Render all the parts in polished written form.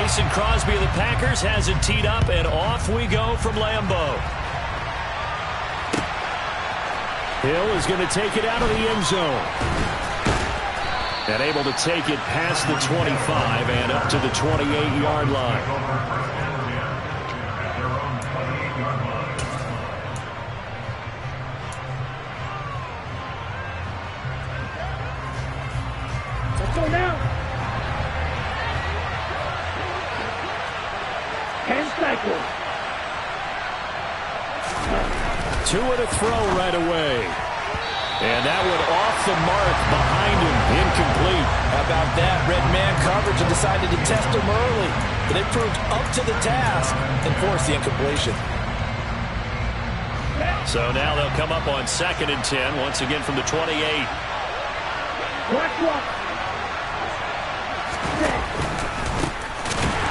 Mason Crosby of the Packers has it teed up, and off we go from Lambeau. Hill is going to take it out of the end zone. And able to take it past the 25 and up to the 28-yard line. Let's go now. Hand cycle. Tua to throw right away. And that one off the mark behind him. Incomplete. How about that? Red man coverage and decided to test him early. But they proved up to the task and forced the incompletion. So now they'll come up on 2nd and 10, once again from the 28.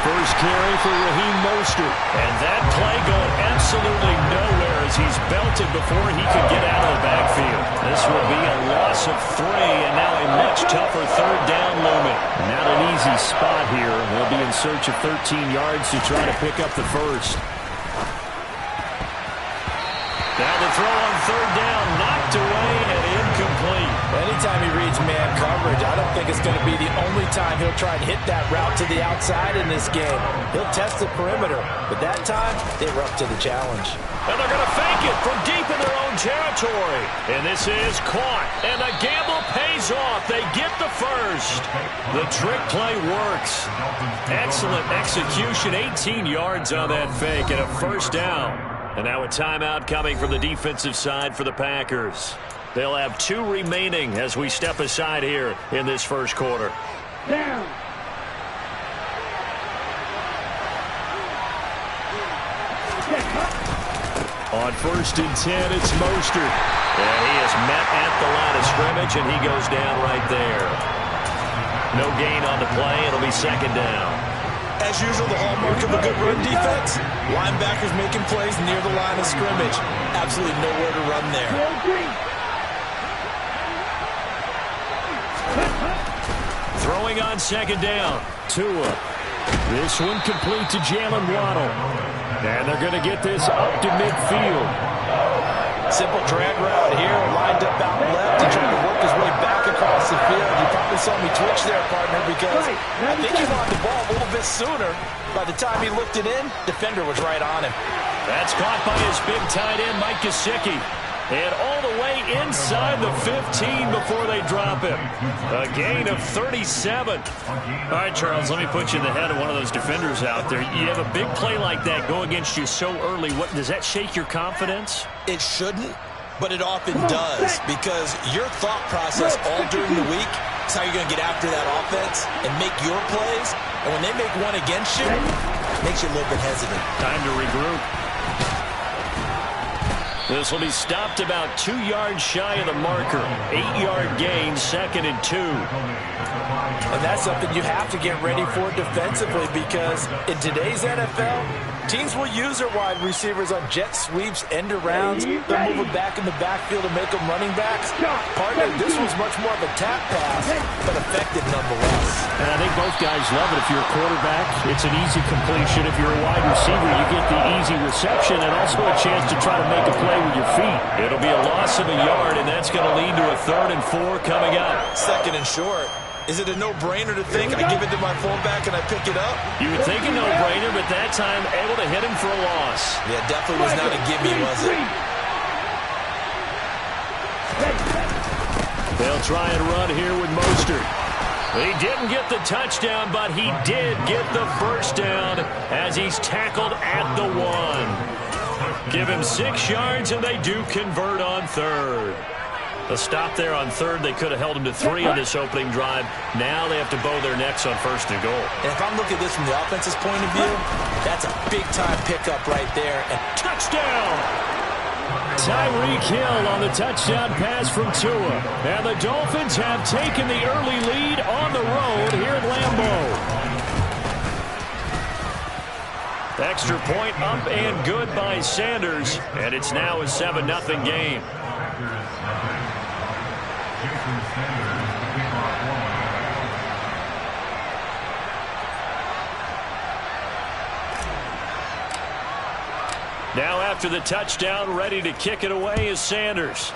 First carry for Raheem Mostert. And that play going absolutely nowhere as he's belted before he could get out of the backfield. This will be a loss of 3, and now a much tougher 3rd down looming. Not an easy spot here. They'll be in search of 13 yards to try to pick up the first. Now the throw on 3rd down, knocked away and incomplete. Anytime he reads man coverage, I don't think it's going to be the only time he'll try and hit that route to the outside in this game. He'll test the perimeter, but that time, they were up to the challenge. And they're going to fake it from deep in their own territory. And this is caught, and the gamble pays off. They get the first. The trick play works. Excellent execution, 18 yards on that fake, and a first down. And now a timeout coming from the defensive side for the Packers. They'll have 2 remaining as we step aside here in this first quarter. Down. On 1st and 10, it's Mostert. And he is met at the line of scrimmage, and he goes down right there. No gain on the play. It'll be 2nd down. As usual, the hallmark of a good run defense, linebackers making plays near the line of scrimmage. Absolutely nowhere to run there. Throwing on 2nd down. Tua. This one complete to Jalen Waddle. And they're going to get this up to midfield. Simple drag route here, lined up out left and trying to work his way back across the field. You probably saw me twitch there, partner, because I think he wanted the ball a little bit sooner. By the time he looked it in, defender was right on him. That's caught by his big tight end, Mike Gesicki. And all the way inside the 15 before they drop him. A gain of 37. All right, Charles, let me put you in the head of one of those defenders out there. You have a big play like that go against you so early. What does that shake your confidence? It shouldn't, but it often does, because your thought process all during the week is how you're going to get after that offense and make your plays. And when they make one against you, it makes you a little bit hesitant. Time to regroup. This will be stopped about 2 yards shy of the marker. 8-yard gain, 2nd and 2. And that's something you have to get ready for defensively, because in today's NFL, teams will use their wide receivers on jet sweeps, end arounds. They'll move them back in the backfield and make them running backs. Partner, this was much more of a tap pass, but effective nonetheless. And I think both guys love it. If you're a quarterback, it's an easy completion. If you're a wide receiver, you get the easy reception and also a chance to try to make a play with your feet. It'll be a loss of a yard, and that's going to lead to a 3rd and 4 coming up. 2nd and short. Is it a no-brainer to think I give it to my fullback and I pick it up? You would think a no-brainer, but that time able to hit him for a loss. Yeah, definitely was not a gimme, was it? They'll try and run here with Mostert. He didn't get the touchdown, but he did get the first down as he's tackled at the 1. Give him 6 yards, and they do convert on 3rd. A stop there on 3rd. They could have held him to 3 on this opening drive. Now they have to bow their necks on 1st and goal. And if I'm looking at this from the offense's point of view, that's a big-time pickup right there. And touchdown! Tyreek Hill on the touchdown pass from Tua. And the Dolphins have taken the early lead on the road here at Lambeau. Extra point up and good by Sanders. And it's now a 7-0 game. Now after the touchdown, ready to kick it away is Sanders.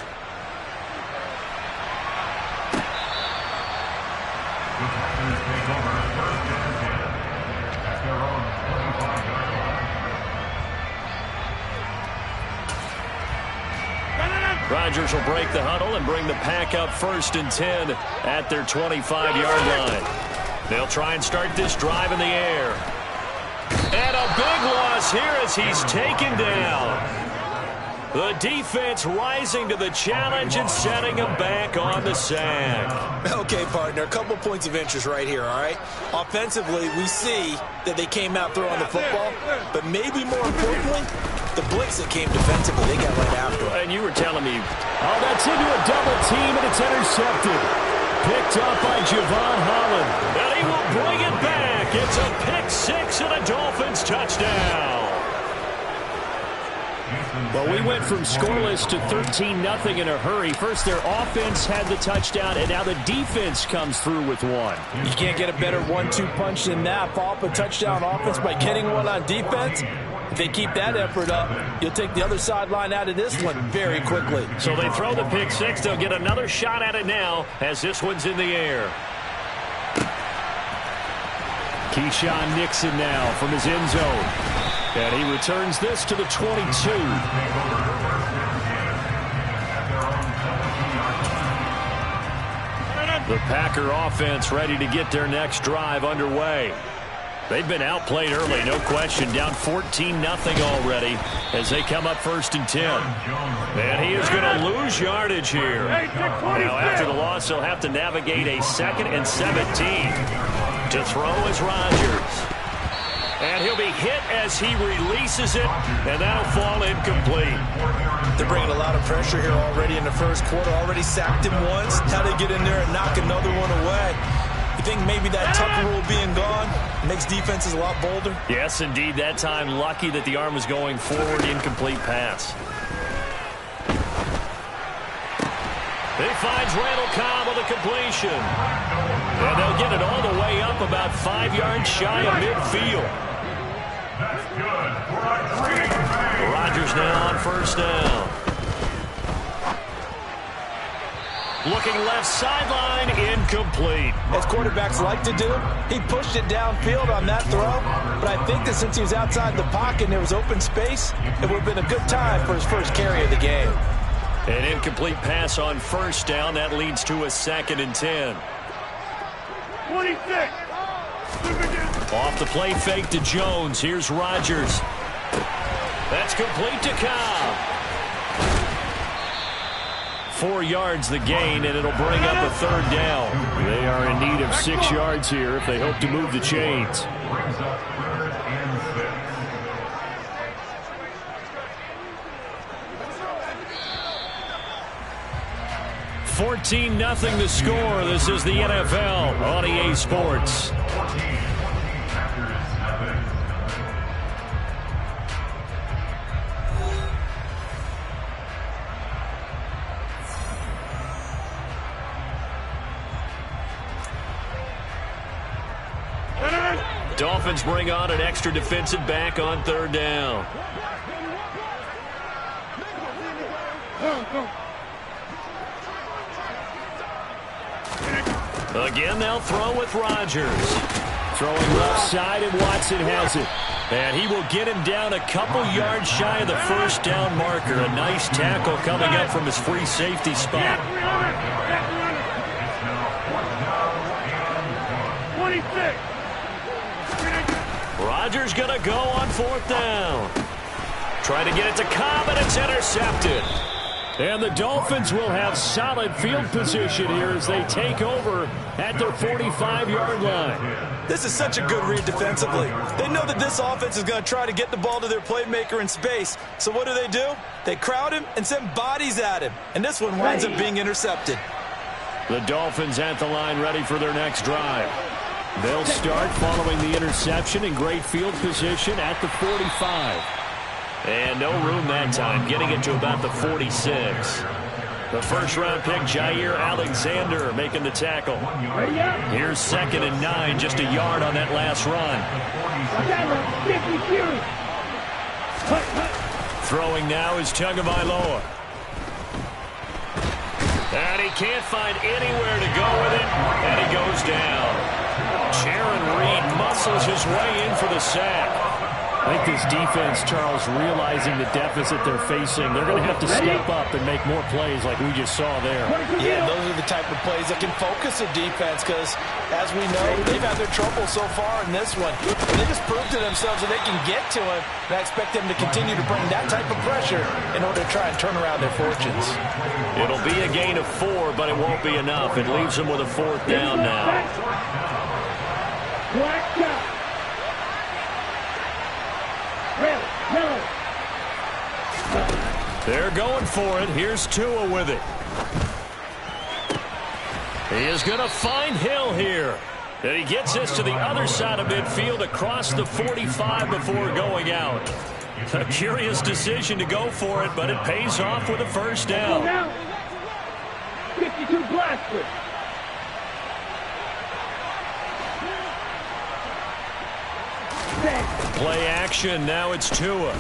Rodgers will break the huddle and bring the pack up 1st and 10 at their 25-yard line. They'll try and start this drive in the air. And a big loss here as he's taken down. The defense rising to the challenge and setting him back on the sack. Okay, partner, a couple points of interest right here, all right? Offensively, we see that they came out throwing the football, but maybe more importantly, the blitz that came defensively, they got right after it. And you were telling me. Oh, that's into a double team, and it's intercepted. Picked up by Javon Holland. And he will bring it back. It's a pick six and a Dolphins touchdown. Well, we went from scoreless to 13-0 in a hurry. First, their offense had the touchdown, and now the defense comes through with one. You can't get a better 1-2 punch than that. Follow up a touchdown offense by getting one on defense. If they keep that effort up, you'll take the other sideline out of this one very quickly. So they throw the pick six. They'll get another shot at it now as this one's in the air. Keyshawn Nixon now from his end zone. And he returns this to the 22. The Packer offense ready to get their next drive underway. They've been outplayed early, no question. Down 14-0 already as they come up 1st and 10. And he is going to lose yardage here. Now after the loss, he'll have to navigate a 2nd and 17. To throw is Rodgers. And he'll be hit as he releases it, and that'll fall incomplete. They're bringing a lot of pressure here already in the first quarter. Already sacked him once. Now they get in there and knock another one away. You think maybe that Tucker rule being gone makes defenses a lot bolder? Yes, indeed. That time, lucky that the arm was going forward. Incomplete pass. He finds Randall Cobb with a completion. And they'll get it all the way up about 5 yards shy of midfield. Rodgers now on 1st down. Looking left sideline, incomplete. As quarterbacks like to do, he pushed it downfield on that throw. But I think that since he was outside the pocket and there was open space, it would have been a good time for his first carry of the game. An incomplete pass on 1st down. That leads to a 2nd and 10. 26. Off the play fake to Jones. Here's Rodgers. That's complete to Cobb. 4 yards the gain, and it'll bring up a 3rd down. They are in need of 6 yards here if they hope to move the chains. 14-0 the score. This is the NFL on EA Sports. Dolphins bring on an extra defensive back on 3rd down. Again, they'll throw with Rodgers. Throwing left side, and Watson has it. And he will get him down a couple yards shy of the 1st down marker. A nice tackle coming up from his free safety spot. 26. Rodgers going to go on 4th down. Trying to get it to Cobb, and it's intercepted. And the Dolphins will have solid field position here as they take over at their 45-yard line. This is such a good read defensively. They know that this offense is going to try to get the ball to their playmaker in space. So what do? They crowd him and send bodies at him. And this one winds up being intercepted. The Dolphins at the line ready for their next drive. They'll start following the interception in great field position at the 45. And no room that time, getting it to about the 46. The 1st-round pick, Jair Alexander, making the tackle. Here's 2nd and 9, just a yard on that last run. Throwing now is Tagovailoa. And he can't find anywhere to go with it, and he goes down. Jaron Reed muscles his way in for the sack. I think this defense, Charles, realizing the deficit they're facing, they're going to have to step up and make more plays like we just saw there. Yeah, those are the type of plays that can focus a defense because, as we know, they've had their trouble so far in this one. They just proved to themselves that they can get to him, and I expect them to continue to bring that type of pressure in order to try and turn around their fortunes. It'll be a gain of 4, but it won't be enough. It leaves them with a 4th down now. They're going for it. Here's Tua with it. He is going to find Hill here. And he gets this to the other side of midfield across the 45 before going out. A curious decision to go for it, but it pays off with a first down. 52 blasters. Play action. Now it's Tua.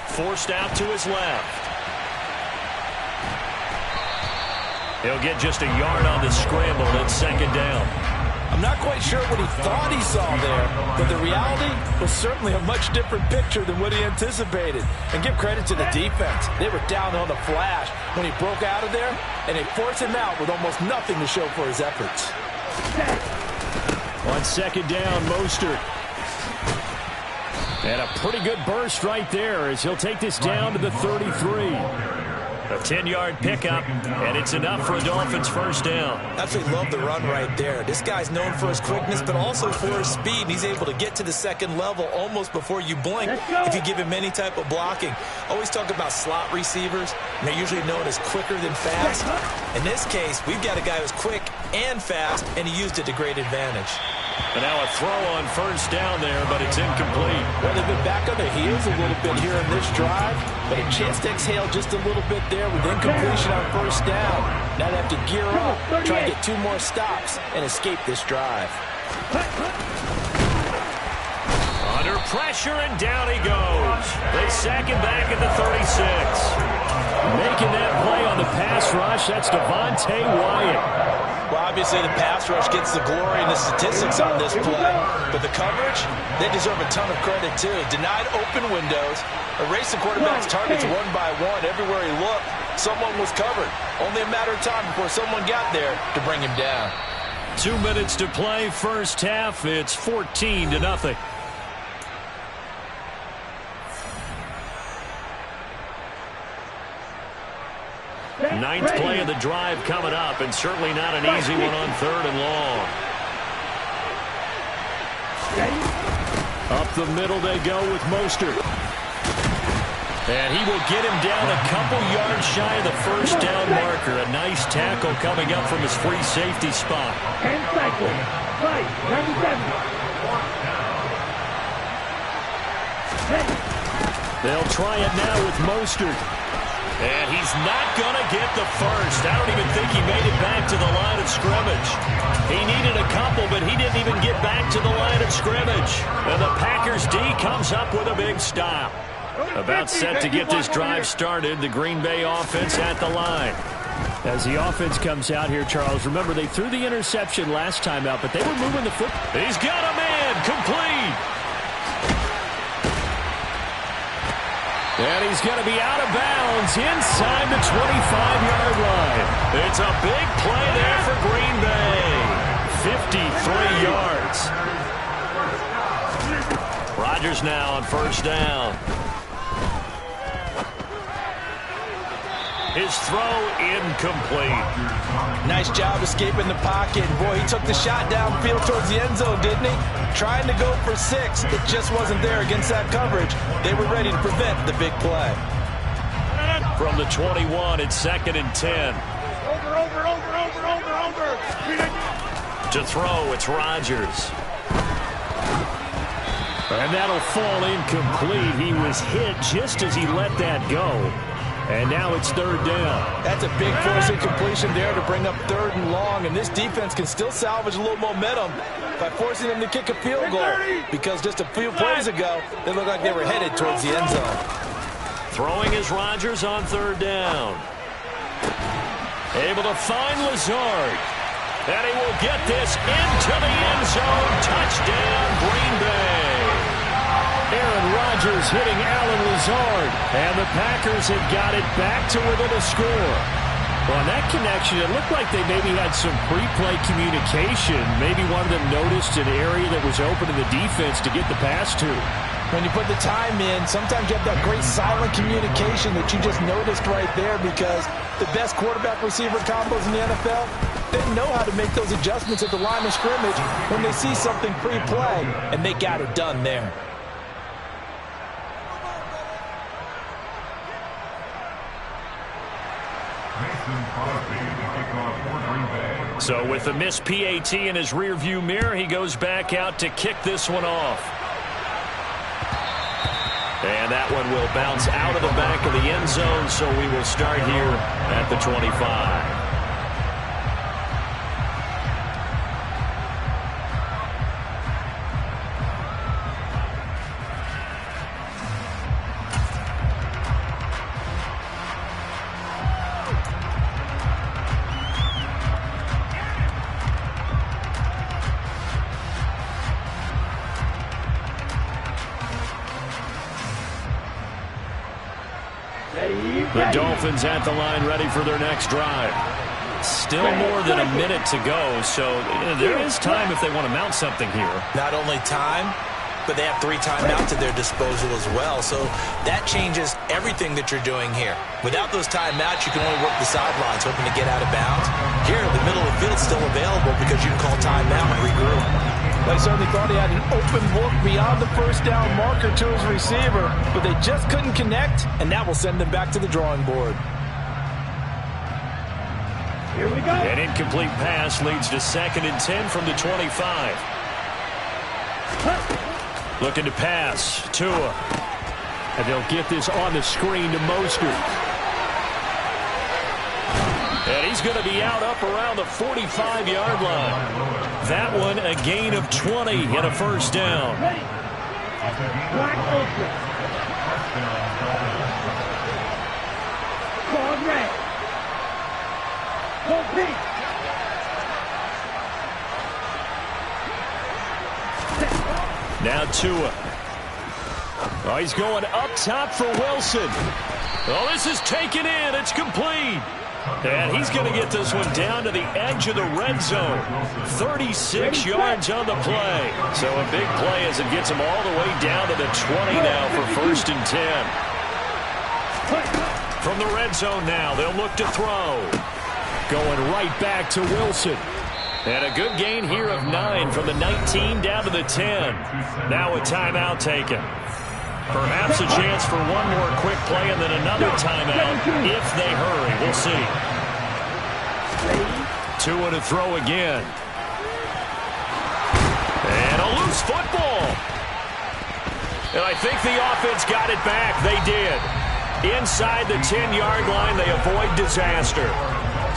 Forced out to his left. He'll get just a yard on the scramble. It's 2nd down. I'm not quite sure what he thought he saw there, but the reality was certainly a much different picture than what he anticipated. And give credit to the defense. They were down on the flash when he broke out of there, and they forced him out with almost nothing to show for his efforts. On 2nd down, Mostert. And a pretty good burst right there as he'll take this down to the 33. A 10-yard pickup, and it's enough for a Dolphins first down. Absolutely love the run right there. This guy's known for his quickness, but also for his speed. And he's able to get to the 2nd level almost before you blink if you give him any type of blocking. Always talk about slot receivers, and they're usually known as quicker than fast. In this case, we've got a guy who's quick and fast, and he used it to great advantage. And now a throw on first down there, but it's incomplete. Well, they've been back on their heels a little bit here in this drive, but a chance to exhale just a little bit there with incompletion on first down. Now they have to gear up, try and get 2 more stops, and escape this drive. Under pressure, and down he goes. They sack him back at the 36. Making that play on the pass rush, that's Devontae Wyatt. Well, obviously the pass rush gets the glory and the statistics on this play, but the coverage, they deserve a ton of credit too. Denied open windows, erased the quarterback's targets one by one. Everywhere he looked, someone was covered. Only a matter of time before someone got there to bring him down. 2 minutes to play, first half. It's 14-0. Ninth play of the drive coming up, and certainly not an easy one on 3rd and long. Up the middle they go with Mostert. And he will get him down a couple yards shy of the first down marker. A nice tackle coming up from his free safety spot. 10 cycles. 97. They'll try it now with Mostert. And he's not going to get the first. I don't even think he made it back to the line of scrimmage. He needed a couple, but he didn't even get back to the line of scrimmage. And the Packers D comes up with a big stop. About set to get this drive started, the Green Bay offense at the line. As the offense comes out here, Charles, remember they threw the interception last time out, but they were moving the foot. He's got a man, complete. And he's going to be out of bounds inside the 25-yard line. It's a big play there for Green Bay. 53 yards. Rodgers now on first down. His throw incomplete. Nice job escaping the pocket. Boy, he took the shot downfield towards the end zone, didn't he? Trying to go for 6. It just wasn't there against that coverage. They were ready to prevent the big play. From the 21, it's 2nd and 10. To throw, it's Rodgers. And that'll fall incomplete. He was hit just as he let that go. And now it's third down. That's a big force incompletion there to bring up 3rd and long, and this defense can still salvage a little momentum by forcing them to kick a field goal, because just a few plays ago, they looked like they were headed towards the end zone. Throwing is Rodgers on 3rd down. Able to find Lazard. And he will get this into the end zone. Touchdown, Green Bay. Aaron Rodgers hitting Allen Lazard. And the Packers have got it back to within a score. Well, on that connection, it looked like they maybe had some pre-play communication. Maybe one of them noticed an area that was open in the defense to get the pass to. When you put the time in, sometimes you have that great silent communication that you just noticed right there, because the best quarterback-receiver combos in the NFL, they know how to make those adjustments at the line of scrimmage when they see something pre-play, and they got it done there. So with the missed PAT in his rearview mirror, he goes back out to kick this one off. And that one will bounce out of the back of the end zone, so we will start here at the 25. The Dolphins at the line, ready for their next drive. Still more than a minute to go, so there is time if they want to mount something here. Not only time, but they have 3 timeouts at their disposal as well, so that changes everything that you're doing here. Without those timeouts, you can only work the sidelines, hoping to get out of bounds. Here, the middle of the field is still available because you can call timeout and regroup. They certainly thought he had an open look beyond the first down marker to his receiver, but they just couldn't connect, and that will send them back to the drawing board. Here we go. An incomplete pass leads to 2nd and 10 from the 25. Looking to pass. Tua. And they'll get this on the screen to Mostert. And he's going to be out up around the 45-yard line. That one a gain of 20 and a first down. Black ultra. Card red. Go pink. Now Tua. Oh, he's going up top for Wilson. Oh, this is taken in. It's complete. And he's going to get this one down to the edge of the red zone. 36 yards on the play. So a big play as it gets him all the way down to the 20 now for 1st and 10. From the red zone now, they'll look to throw. Going right back to Wilson. And a good gain here of 9 from the 19 down to the 10. Now a timeout taken. Perhaps a chance for one more quick play and then another timeout if they hurry. We'll see. Tua to throw again. And a loose football. And I think the offense got it back. They did. Inside the 10-yard line, they avoid disaster.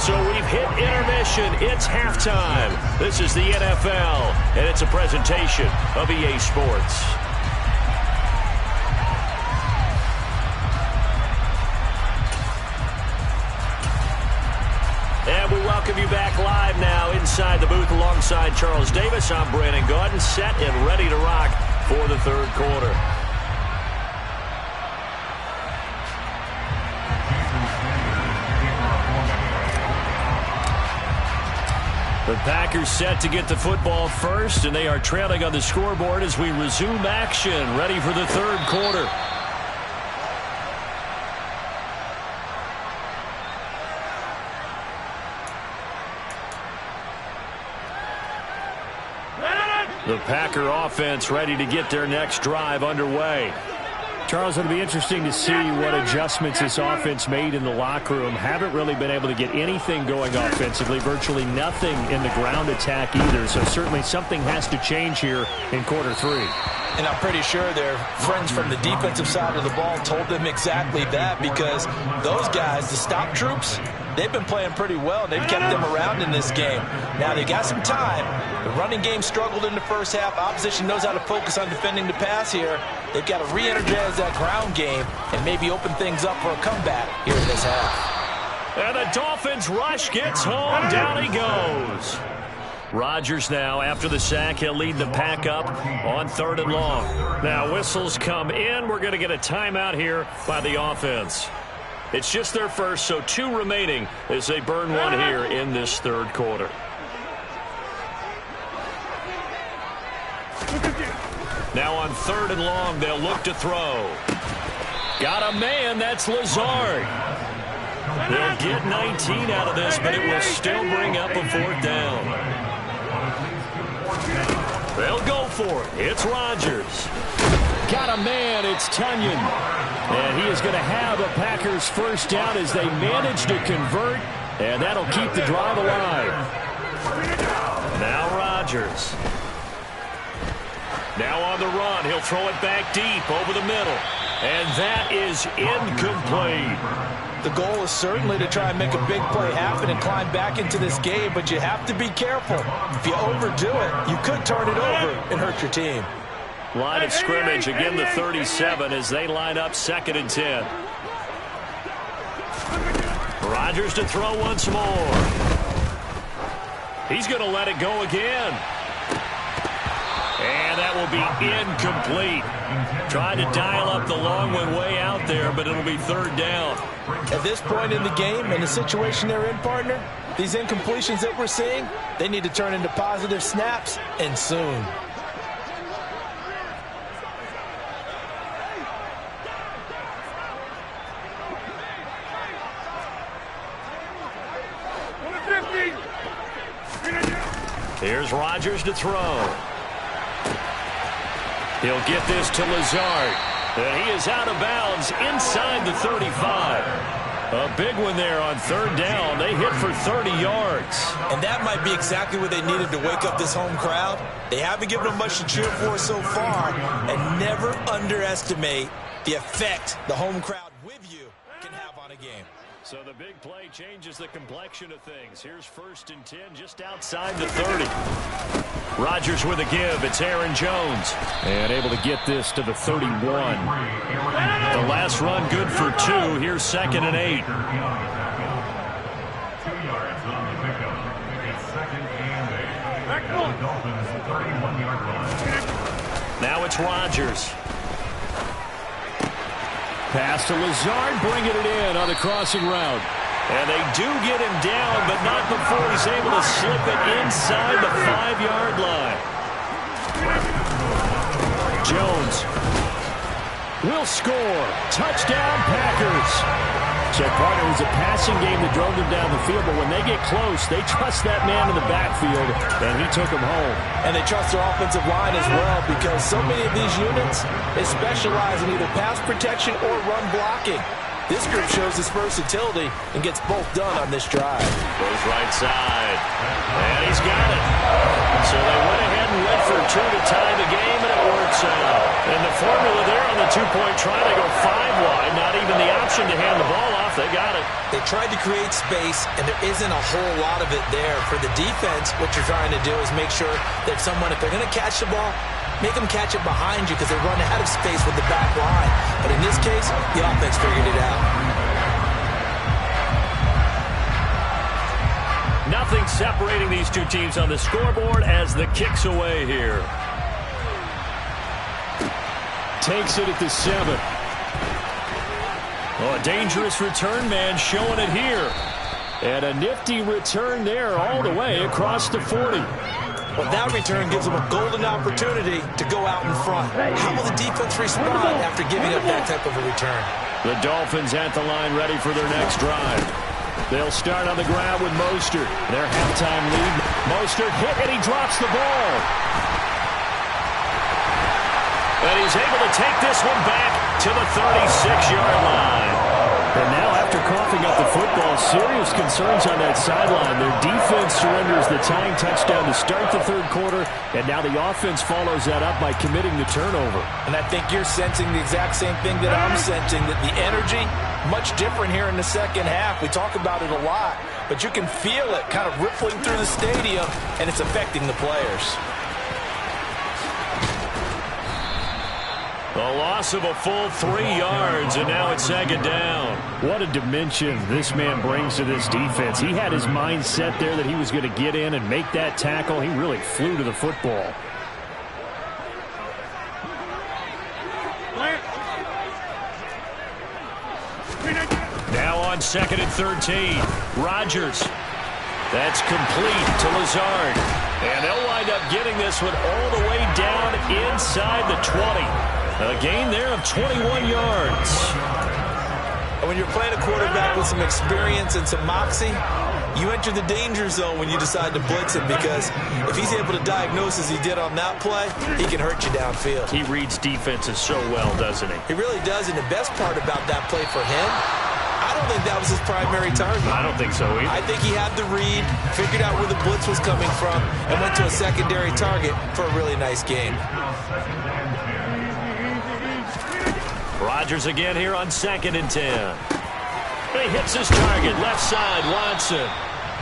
So we've hit intermission. It's halftime. This is the NFL, and it's a presentation of EA Sports. And we welcome you back live now inside the booth alongside Charles Davis. I'm Brandon Gaudin, set and ready to rock for the 3rd quarter. The Packers set to get the football first, and they are trailing on the scoreboard as we resume action, ready for the 3rd quarter. The Packer offense ready to get their next drive underway. Charles, it'll be interesting to see what adjustments this offense made in the locker room. Haven't really been able to get anything going offensively, virtually nothing in the ground attack either. So certainly something has to change here in quarter 3. And I'm pretty sure their friends from the defensive side of the ball told them exactly that, because those guys, the stop troops, they've been playing pretty well. They've kept them around in this game. Now they got some time. The running game struggled in the first half. Opposition knows how to focus on defending the pass here. They've got to re-energize that ground game and maybe open things up for a comeback here in this half. And the Dolphins rush gets home. Down he goes. Rodgers now, after the sack, he'll lead the pack up on 3rd and long. Now whistles come in. We're going to get a timeout here by the offense. It's just their first, so 2 remaining as they burn one here in this 3rd quarter. Now on 3rd and long, they'll look to throw. Got a man, that's Lazard. They'll get 19 out of this, but it will still bring up a 4th down. They'll go for it. It's Rodgers. Got a man. It's Tunyon. And he is going to have a Packers first down as they manage to convert. And that'll keep the drive alive. Now Rodgers. Now on the run. He'll throw it back deep over the middle. And that is incomplete. The goal is certainly to try and make a big play happen and climb back into this game, but you have to be careful. If you overdo it, you could turn it over and hurt your team. Line of scrimmage, again the 37 as they line up 2nd and 10. Rodgers to throw once more. He's going to let it go again. And that will be incomplete. Trying to dial up the long one way out there, but it'll be 3rd down. At this point in the game and the situation they're in, partner, these incompletions that we're seeing, they need to turn into positive snaps, and soon. Here's Rodgers to throw. He'll get this to Lazard. And he is out of bounds inside the 35. A big one there on 3rd down. They hit for 30 yards. And that might be exactly what they needed to wake up this home crowd. They haven't given them much to cheer for so far. And never underestimate the effect the home crowd with you can have on a game. So the big play changes the complexion of things. Here's 1st and 10 just outside the 30. Rodgers with a give. It's Aaron Jones. And able to get this to the 31. The last run good for 2. Here's 2nd and 8. Now it's Rodgers. Pass to Lazard, bringing it in on the crossing route. And they do get him down, but not before he's able to slip it inside the 5-yard line. Jones will score. Touchdown, Packers. So, partner, it was a passing game that drove them down the field, but when they get close, they trust that man in the backfield, and he took them home. And they trust their offensive line as well, because so many of these units, they specialize in either pass protection or run blocking. This group shows its versatility and gets both done on this drive. Goes right side, and he's got it. So they went ahead and went for 2 to tie the game, and it works out. And the formula there on the 2-point try, they go 5 wide, not even the option to hand the ball off. They got it. They tried to create space, and there isn't a whole lot of it there. For the defense, what you're trying to do is make sure that someone, if they're going to catch the ball, make them catch it behind you because they run out of space with the back line. But in this case, the offense figured it out. Nothing separating these two teams on the scoreboard as the kick's away here. Takes it at the 7. Oh, a dangerous return man showing it here. And a nifty return there all the way across the 40. Well, that return gives them a golden opportunity to go out in front. How will the defense respond after giving up that type of a return? The Dolphins at the line ready for their next drive. They'll start on the ground with Mostert. Their halftime lead. Mostert hit and he drops the ball. And he's able to take this one back to the 36-yard line. And now after coughing up the football, serious concerns on that sideline. Their defense surrenders the tying touchdown to start the third quarter, and now the offense follows that up by committing the turnover. And I think you're sensing the exact same thing that I'm sensing, that the energy, much different here in the second half. We talk about it a lot, but you can feel it kind of rippling through the stadium, and it's affecting the players. A loss of a full 3 yards, and now it's second down. What a dimension this man brings to this defense. He had his mind set there that he was going to get in and make that tackle. He really flew to the football. Now on 2nd and 13. Rodgers. That's complete to Lazard. And they'll wind up getting this one all the way down inside the 20. A gain there of 21 yards. And when you're playing a quarterback with some experience and some moxie, you enter the danger zone when you decide to blitz him, because if he's able to diagnose as he did on that play, he can hurt you downfield. He reads defenses so well, doesn't he? He really does, and the best part about that play for him, I don't think that was his primary target. I don't think so either. I think he had the read, figured out where the blitz was coming from, and went to a secondary target for a really nice game. Rodgers again here on 2nd and 10. He hits his target, left side, Watson.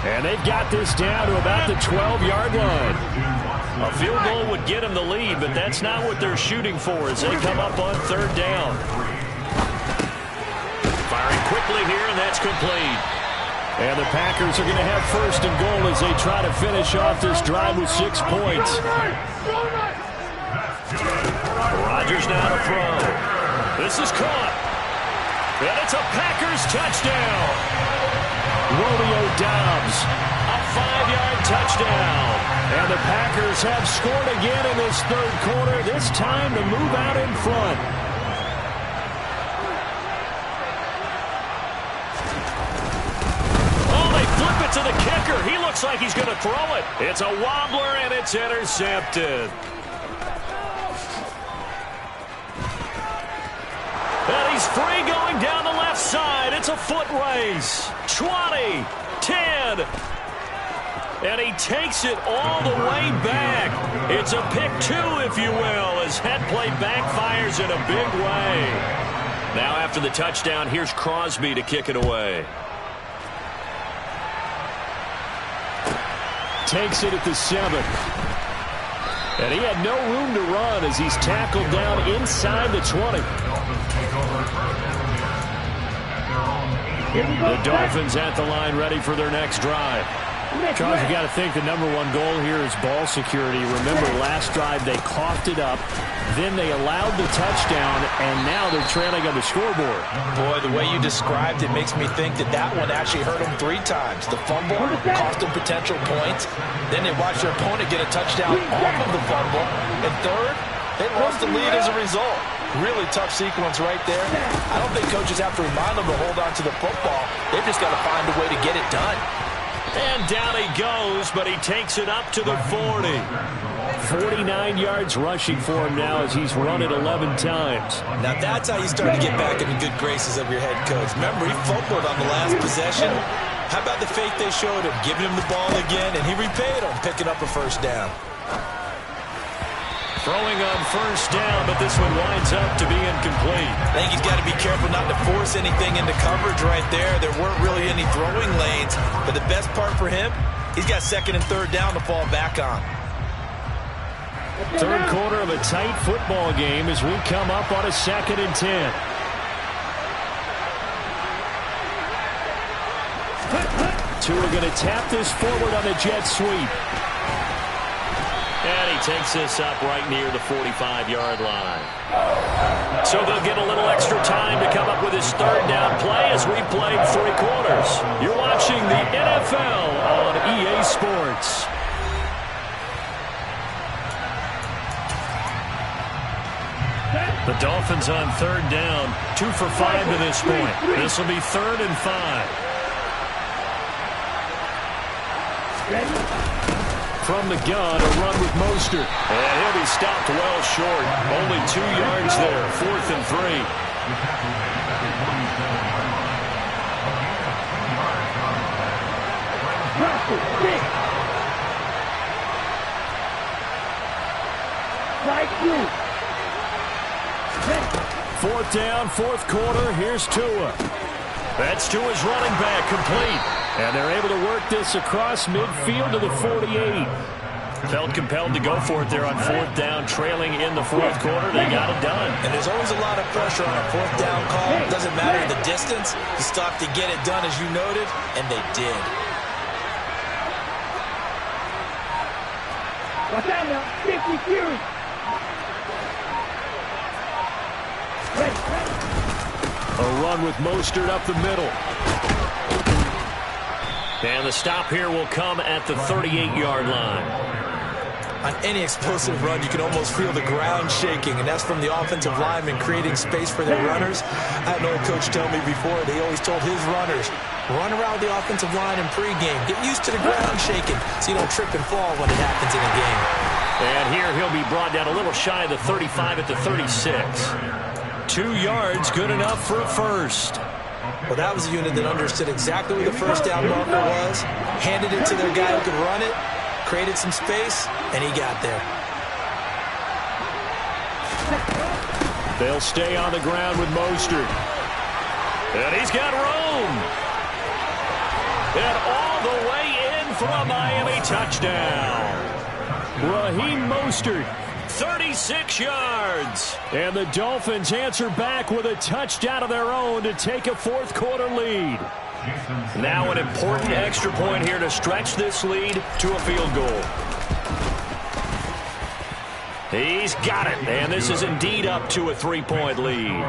And they've got this down to about the 12-yard line. A field goal would get him the lead, but that's not what they're shooting for as they come up on 3rd down. Firing quickly here, and that's complete. And the Packers are going to have 1st and goal as they try to finish off this drive with 6 points. Rodgers now to throw. This is caught. And it's a Packers touchdown. Romeo Doubs. A 5-yard touchdown. And the Packers have scored again in this third quarter, this time to move out in front. Oh, they flip it to the kicker. He looks like he's going to throw it. It's a wobbler, and it's intercepted. And he's free going down the left side. It's a foot race. 20, 10. And he takes it all the way back. It's a pick 2, if you will, as head play backfires in a big way. Now after the touchdown, here's Crosby to kick it away. Takes it at the 7. And he had no room to run as he's tackled down inside the 20. The Dolphins at the line, ready for their next drive. Charles, you got to think the #1 goal here is ball security. Remember, last drive they coughed it up, then they allowed the touchdown, and now they're trailing on the scoreboard. Boy, the way you described it makes me think that that one actually hurt them 3 times. The fumble cost them potential points. Then they watched their opponent get a touchdown off of the fumble. And third, they lost the lead as a result. Really tough sequence right there. I don't think coaches have to remind them to hold on to the football. They've just got to find a way to get it done. And down he goes, but he takes it up to the 40. 49 yards rushing for him now as he's run it 11 times. Now that's how you start to get back in the good graces of your head coach. Remember, he fumbled on the last possession. How about the faith they showed him, giving him the ball again, and he repaid him, picking up a 1st down. Throwing on 1st down, but this one winds up to be incomplete. I think he's got to be careful not to force anything into coverage right there. There weren't really any throwing lanes, but the best part for him, he's got 2nd and 3rd down to fall back on. Third quarter of a tight football game as we come up on a 2nd and 10. Two are going to tap this forward on a jet sweep. And he takes this up right near the 45-yard line. So they'll get a little extra time to come up with his 3rd down play as we played 3 quarters. You're watching the NFL on EA Sports. The Dolphins on 3rd down, 2 for 5 to this point. This will be 3rd and 5. From the gun, a run with Mostert. And he'll be stopped well short. Only 2 yards there, 4th and 3. Fourth down, fourth quarter. Here's Tua. That's Tua's running back, complete. And they're able to work this across midfield to the 48. Felt compelled to go for it there on fourth down, trailing in the fourth quarter. They got it done. And there's always a lot of pressure on a fourth down call. It doesn't matter the distance. You stop to get it done, as you noted, and they did. Watch out now. 50 Fury. A run with Mostert up the middle. And the stop here will come at the 38-yard line. On any explosive run, you can almost feel the ground shaking, and that's from the offensive linemen creating space for their runners. I had an old coach tell me before, they always told his runners, run around the offensive line in pregame. Get used to the ground shaking so you don't trip and fall when it happens in a game. And here he'll be brought down a little shy of the 35 at the 36. 2 yards, good enough for a first. Well, that was a unit that understood exactly where the first down marker was, handed it to their guy who could run it, created some space, and he got there. They'll stay on the ground with Mostert. And he's got room. And all the way in for a Miami touchdown. Raheem Mostert, 36 yards. And the Dolphins answer back with a touchdown of their own to take a fourth quarter lead. Now an important extra point here to stretch this lead to a field goal. He's got it, and this is indeed up to a 3-point lead.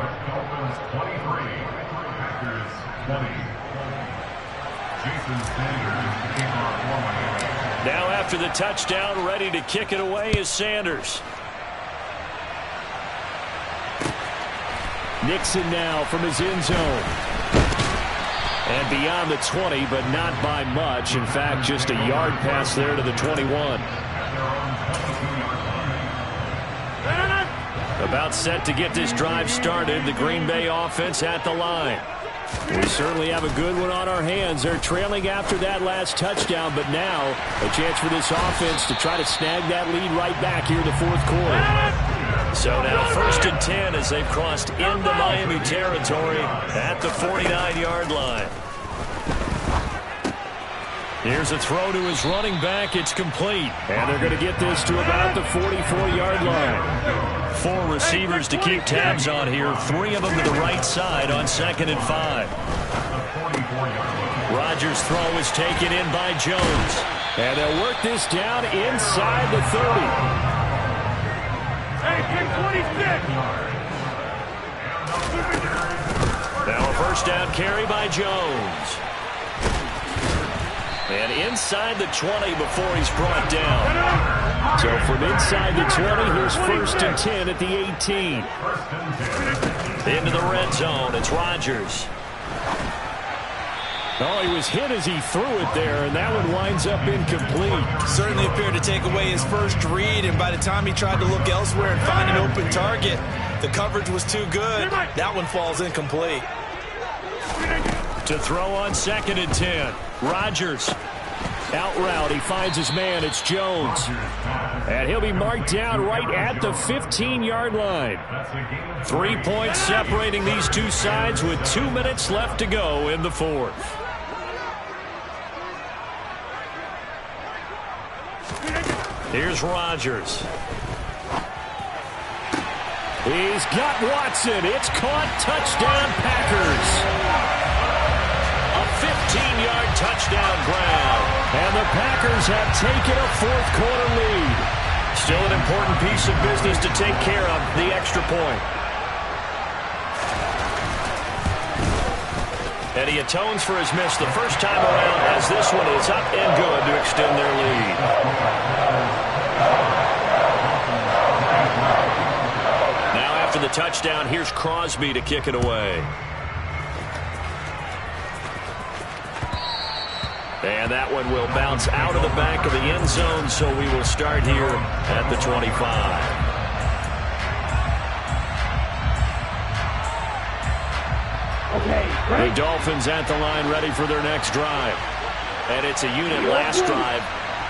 Now after the touchdown, ready to kick it away is Sanders. Nixon now from his end zone. And beyond the 20, but not by much. In fact, just a yard pass there to the 21. About set to get this drive started. The Green Bay offense at the line. We certainly have a good one on our hands. They're trailing after that last touchdown, but now a chance for this offense to try to snag that lead right back here in the fourth quarter. So now 1st and 10 as they've crossed into Miami territory at the 49-yard line. Here's a throw to his running back. It's complete. And they're going to get this to about the 44-yard line. 4 receivers to keep tabs on here. 3 of them to the right side on 2nd and 5. Rodgers' throw is taken in by Jones. And they'll work this down inside the 30. Now a first down carry by Jones. And inside the 20 before he's brought down. So from inside the 20, here's 1st and 10 at the 18. Into the red zone, it's Rodgers. Oh, he was hit as he threw it there, and that one winds up incomplete. Certainly appeared to take away his first read, and by the time he tried to look elsewhere and find an open target, the coverage was too good. That one falls incomplete. To throw on 2nd and 10. Rodgers. Out route. He finds his man. It's Jones. And he'll be marked down right at the 15-yard line. 3 points separating these two sides with 2 minutes left to go in the fourth. Here's Rodgers. He's got Watson. It's caught. Touchdown, Packers. 15-yard touchdown grab. And the Packers have taken a fourth quarter lead. Still an important piece of business to take care of, the extra point. And he atones for his miss the first time around as this one is up and good to extend their lead. Now after the touchdown, here's Crosby to kick it away. And that one will bounce out of the back of the end zone, so we will start here at the 25. The Dolphins at the line ready for their next drive. And it's a unit last drive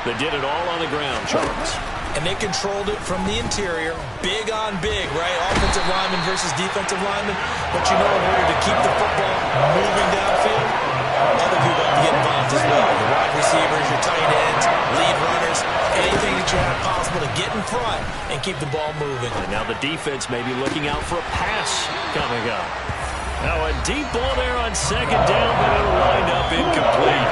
that did it all on the ground, Charles. And they controlled it from the interior, big on big, right? Offensive lineman versus defensive lineman. But you know, in order to keep the football moving downfield, other people have to get involved as well. The wide receivers, your tight ends, lead runners, anything that you have possible to get in front and keep the ball moving. And now the defense may be looking out for a pass coming up. Now a deep ball there on second down, but it'll wind up incomplete.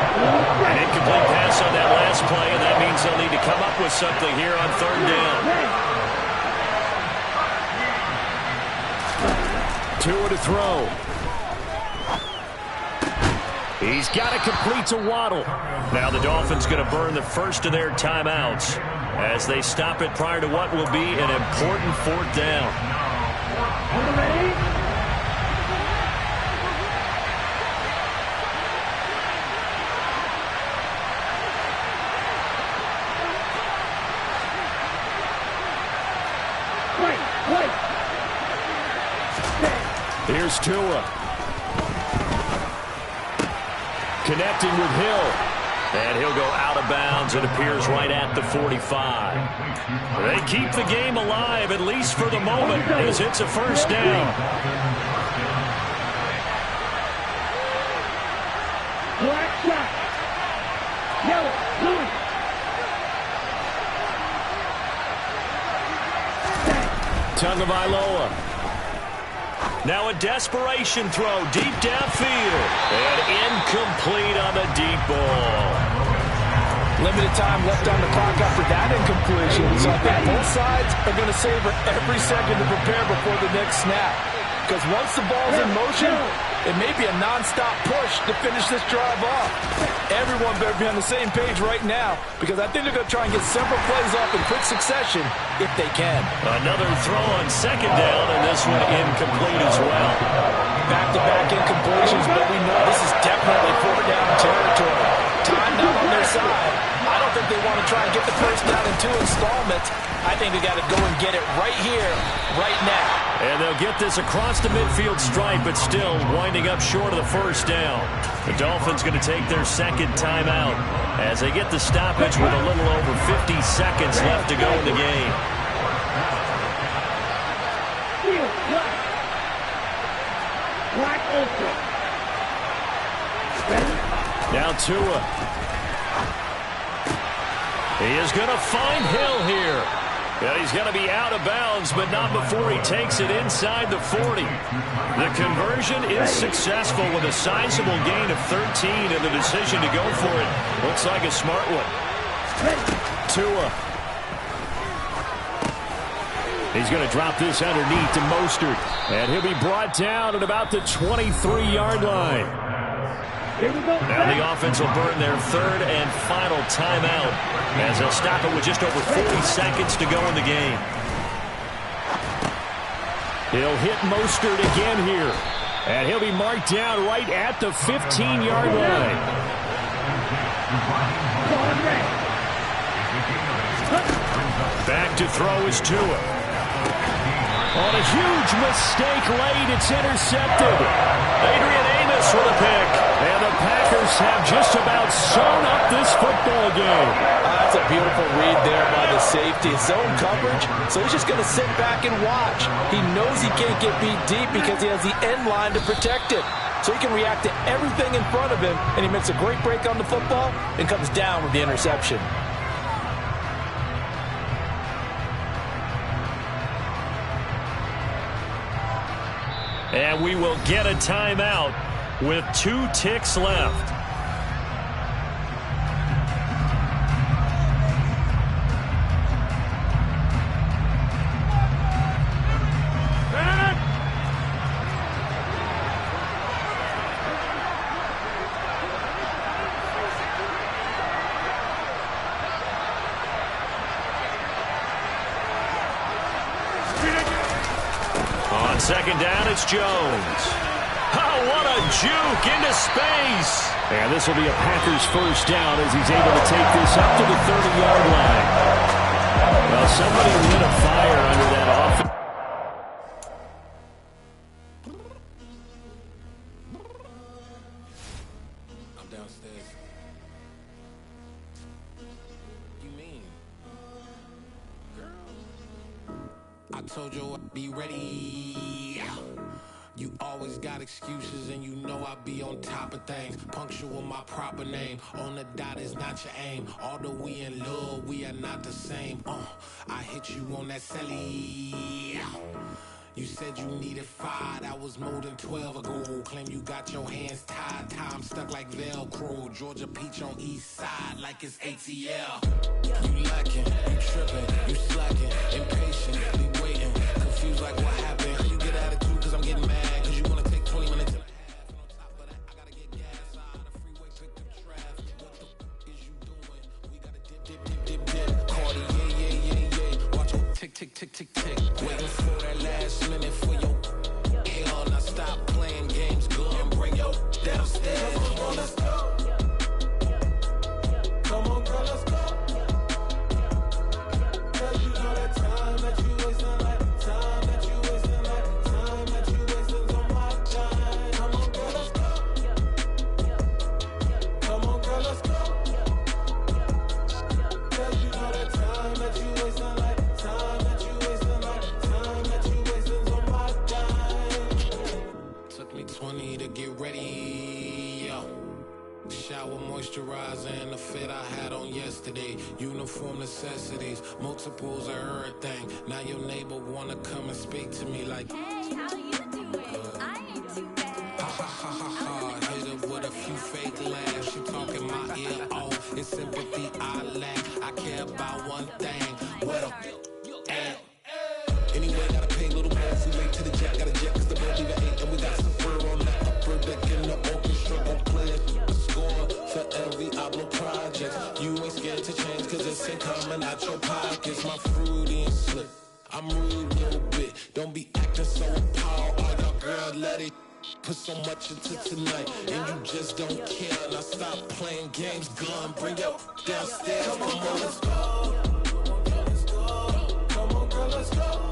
An incomplete pass on that last play, and that means they'll need to come up with something here on third down. Tua to throw. He's got it complete to Waddle. Now the Dolphins going to burn the first of their timeouts as they stop it prior to what will be an important fourth down. Here's Tua. Connecting with Hill. And he'll go out of bounds. It appears right at the 45. They keep the game alive, at least for the moment, as it's a first down. Black shot. Yellow. Blue. Tagovailoa. Now a desperation throw deep downfield. And incomplete on the deep ball. Limited time left on the clock after that incompletion. So I think both sides are going to savor every second to prepare before the next snap. Because once the ball's in motion, it may be a non-stop push to finish this drive off. Everyone better be on the same page right now, because I think they're going to try and get several plays off in quick succession if they can. Another throw on second down, and this one incomplete as well. Back-to-back incompletions, but we know this is definitely fourth down territory. Time now on their side. I don't think they want to try and get the first down in 2 installments. I think they got to go and get it right here, right now. And they'll get this across the midfield stripe, but still winding up short of the first down. The Dolphins going to take their second timeout as they get the stoppage with a little over 50 seconds left to go in the game. Black ultra. Now Tua. He is going to find Hill here. Yeah, he's going to be out of bounds, but not before he takes it inside the 40. The conversion is successful with a sizable gain of 13, and the decision to go for it looks like a smart one. Tua. He's going to drop this underneath to Mostert, and he'll be brought down at about the 23-yard line. Now the offense will burn their third and final timeout as they'll stop it with just over 40 seconds to go in the game. He'll hit Mostert again here, and he'll be marked down right at the 15-yard line. Back to throw is Tua. On a huge mistake late, it's intercepted. Adrian Amos with a pick. And the Packers have just about sewn up this football game. That's a beautiful read there by the safety. Zone coverage, so he's just going to sit back and watch. He knows he can't get beat deep because he has the end line to protect it. So he can react to everything in front of him, and he makes a great break on the football and comes down with the interception. And we will get a timeout with 2 ticks left. On second down, it's Jones. Oh, what a juke into space. And this will be a Packers first down as he's able to take this up to the 30-yard line. Well, somebody lit a fire under that offense. told you I'd be ready. You always got excuses and you know I be on top of things. Punctual with my proper name. On the dot is not your aim. Although we in love, we are not the same. I hit you on that celly. You said you needed 5, that was more than 12 ago. Claim you got your hands tied, time stuck like Velcro. Georgia Peach on east side like it's ATL. You lacking, you tripping, you slacking, impatient, be waiting, confused like what happened. You get attitude cause I'm getting mad, cause you wanna take 20 minutes and a half. And on top of that, I gotta get gas out of the freeway, pick up traffic. What the f is you doing? We gotta dip. Cardi, yeah. Watch your tick, tick, tick, tick, tick. Waiting for that last minute for your hell. Now stop playing games, go and bring your downstairs. Come on, let's go. Come on, girl, let's go. Cause you know that time that you wasting, like time that you wasting, like time that you wasting on my time. Come on, girl, let's go. Come on, girl, let's go. Cause you know that time that you wasting, like time that you wasting, like time that you wasting on my time. Took me 20 to get ready, yo. Shower, moisturizer, and the fit I had on yesterday. Uniform necessities, multiples of everything. Now your neighbor wanna come and speak to me like, hey, how you doing? I ain't too bad. ha ha ha ha ha. Hit her with a few fake laughs. She talking my ear off. It's sympathy I lack. I care about one thing. What up? Anyway, gotta pay a little more. If we late to the jack, gotta jet cause the boat leave at 8. And we got some fur on that upper deck in the orchestra. Gon' play a score for every Oblo project. You ain't scared to change cause it's ain't coming out your pockets. My fruity and slip. I'm rude a little bit. Don't be acting so appalled. All y'all girl, let it put so much into tonight. And you just don't care. Now stop playing games. Gun, bring your downstairs. Come on, let's go. Come on, girl, let's go.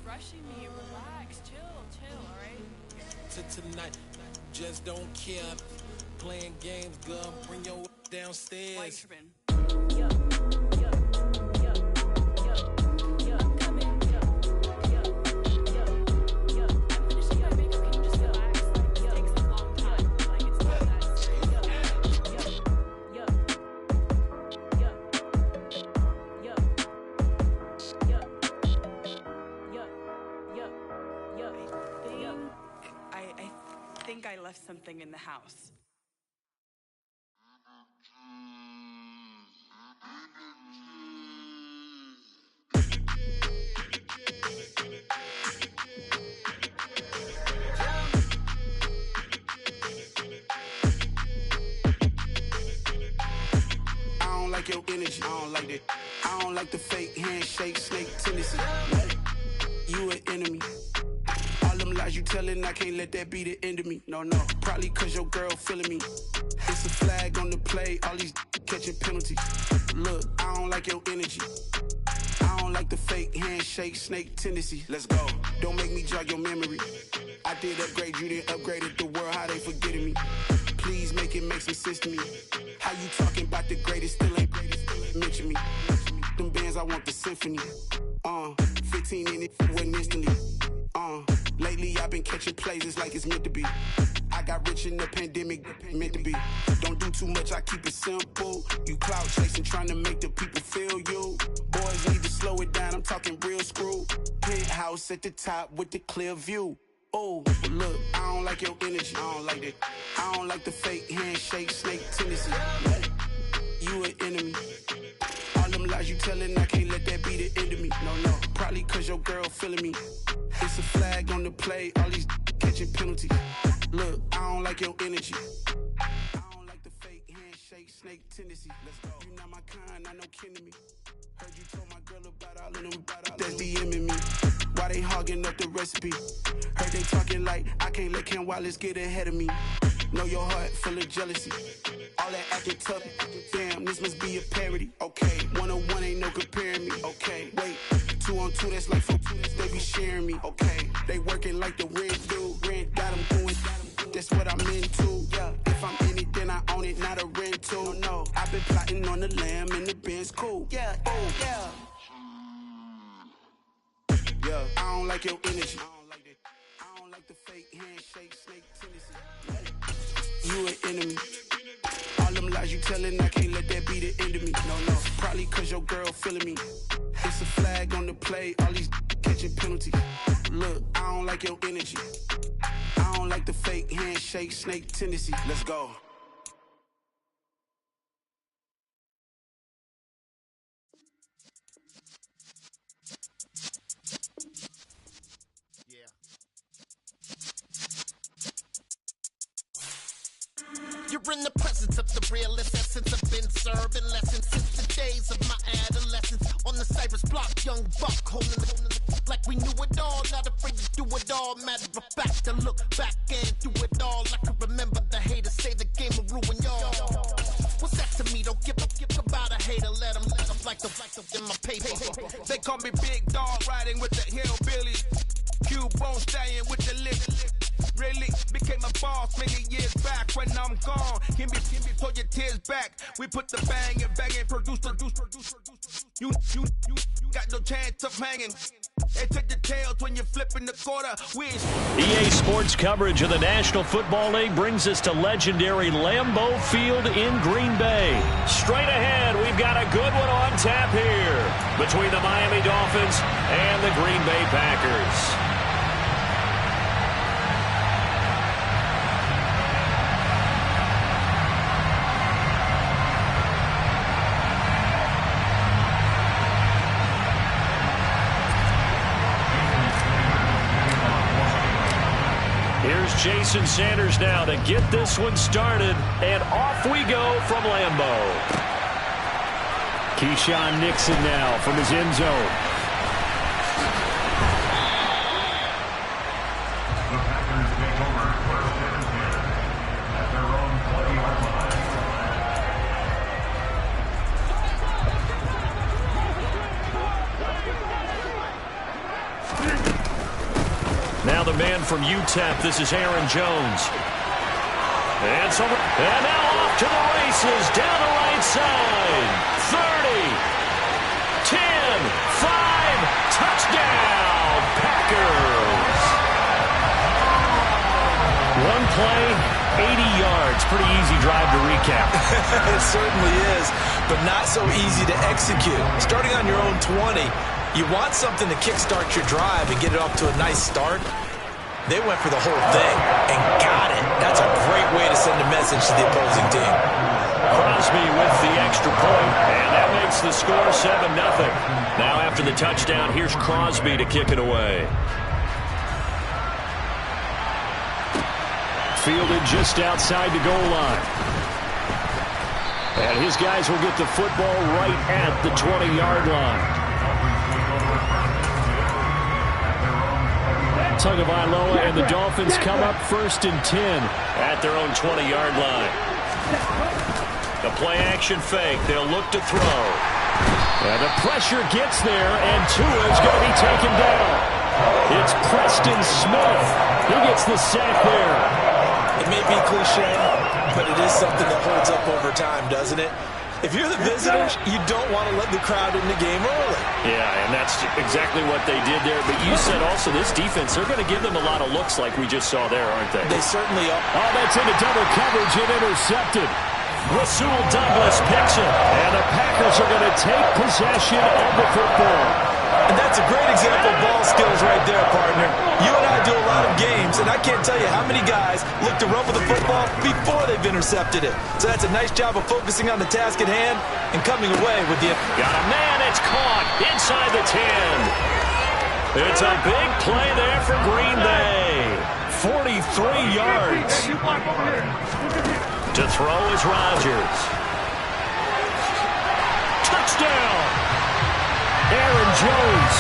Rushing me, relax, chill, alright? To tonight, just don't care. Playing games, girl, bring your downstairs. Why you tripping? I'm coming. I'm finishing my makeup. Can you just relax? Like, it takes a long time. Like, it's not that serious. I think I left something in the house. I don't like your energy, I don't like that. I don't like the fake handshake, snake tendency. You an enemy. All them lies you telling, I can't let that be the end of me. No, probably cause your girl feeling me. It's a flag on the play, all these catching penalties. Look, I don't like your energy. I don't like the fake handshake, snake tendency. Let's go. Don't make me jog your memory. I did upgrade, you didn't upgrade it. The world, how they forgetting me. Please make it make some sense to me. How you talking about the greatest, still ain't mention me. Them bands, I want the symphony. 15 in it, wasn't instantly. Lately I've been catching plays, it's like it's meant to be. I got rich in the pandemic, meant to be. Don't do too much, I keep it simple. You clout chasing, trying to make the people feel you. Boys need to slow it down, I'm talking real screw. Penthouse at the top with the clear view. Oh, look, I don't like your energy, I don't like that. I don't like the fake handshake, snake tendency. You an enemy. All them lies you telling, I can't let that be the end of me. No, probably cause your girl feeling me. It's a flag on the play, all these catching penalties. Look, I don't like your energy. I don't like the fake handshake, snake tendency. Let's go. You not my kind, I know kin to me. Heard you told my girl about all of them, that's DMing me. Why they hogging up the recipe? Heard they talking like I can't let Ken Wallace get ahead of me. Know your heart full of jealousy. All that acting tough, damn, this must be a parody. Okay, 101 ain't no comparing me. Okay, wait, 2 on 2, that's like 4, they be sharing me. Okay, they working like like the rent dude. Rent got him going. That's what I'm into. Yeah. If I'm in it, then I own it, not a rental. No. I've been plotting on the lamb and the Benz cool. Yeah. Oh, yeah. Yeah. I don't like your energy. I don't like the fake handshake, snake tendency. You an enemy. All them lies you telling, I can't let that be the end of me. No. Probably cause your girl feeling me. It's a flag on the play, all these catching penalties. Look, I don't like your energy. I don't like the fake handshake, snake tendency. Let's go. You're in the presence of the realest essence. I've been serving lessons since the days of my adolescence. On the Cypress block, young buck holding the like we knew it all. Not afraid to do it all. Matter of fact, to look back and do it all. I can remember the haters say the game will ruin y'all. What's that to me? Don't give about a hater. Let them like the in my paper. They call me Big Dog, riding with the hillbillies. Cubone staying with the lick. Really became a boss many years back. When I'm gone, can be pull your tears back. We put the bang and produce. You got no chance of hanging. They took the tails when you're flipping the quarter. EA Sports coverage of the National Football League brings us to legendary Lambeau Field in Green Bay. Straight ahead, we've got a good one on tap here between the Miami Dolphins and the Green Bay Packers. Here's Jason Sanders now to get this one started, and off we go from Lambeau. Keyshawn Nixon now from his end zone. The Packers take over first and 10 at their own 20-yard line. Now the man from UTEP, this is Aaron Jones. And now off to the races, down the right side. 30, 10, 5, touchdown, Packers. One play, 80 yards. Pretty easy drive to recap. It certainly is, but not so easy to execute. Starting on your own 20, you want something to kickstart your drive and get it off to a nice start. They went for the whole thing and got it. That's a great way to send a message to the opposing team. Crosby with the extra point, and that makes the score 7-0. Now after the touchdown, here's Crosby to kick it away. Fielded just outside the goal line. And his guys will get the football right at the 20-yard line. Tagovailoa and the Dolphins come up first and 10 at their own 20-yard line. The play-action fake. They'll look to throw. And the pressure gets there, and Tua is going to be taken down. It's Preston Smith. He gets the sack there. It may be cliche, but it is something that holds up over time, doesn't it? If you're the visitors, you don't want to let the crowd in the game early. Yeah, and that's exactly what they did there. But you said also this defense, they're going to give them a lot of looks like we just saw there, aren't they? They certainly are. Oh, that's into double coverage and intercepted. Rasul Douglas picks it, and the Packers are going to take possession of the football. And that's a great example of ball skills right there, partner. You and I do a lot of games, and I can't tell you how many guys look to run with the football before they've intercepted it. So that's a nice job of focusing on the task at hand and coming away with the... Got a man, it's caught inside the 10. It's a big play there for Green Bay. 43 yards. To throw is Rodgers. Touchdown! Aaron Jones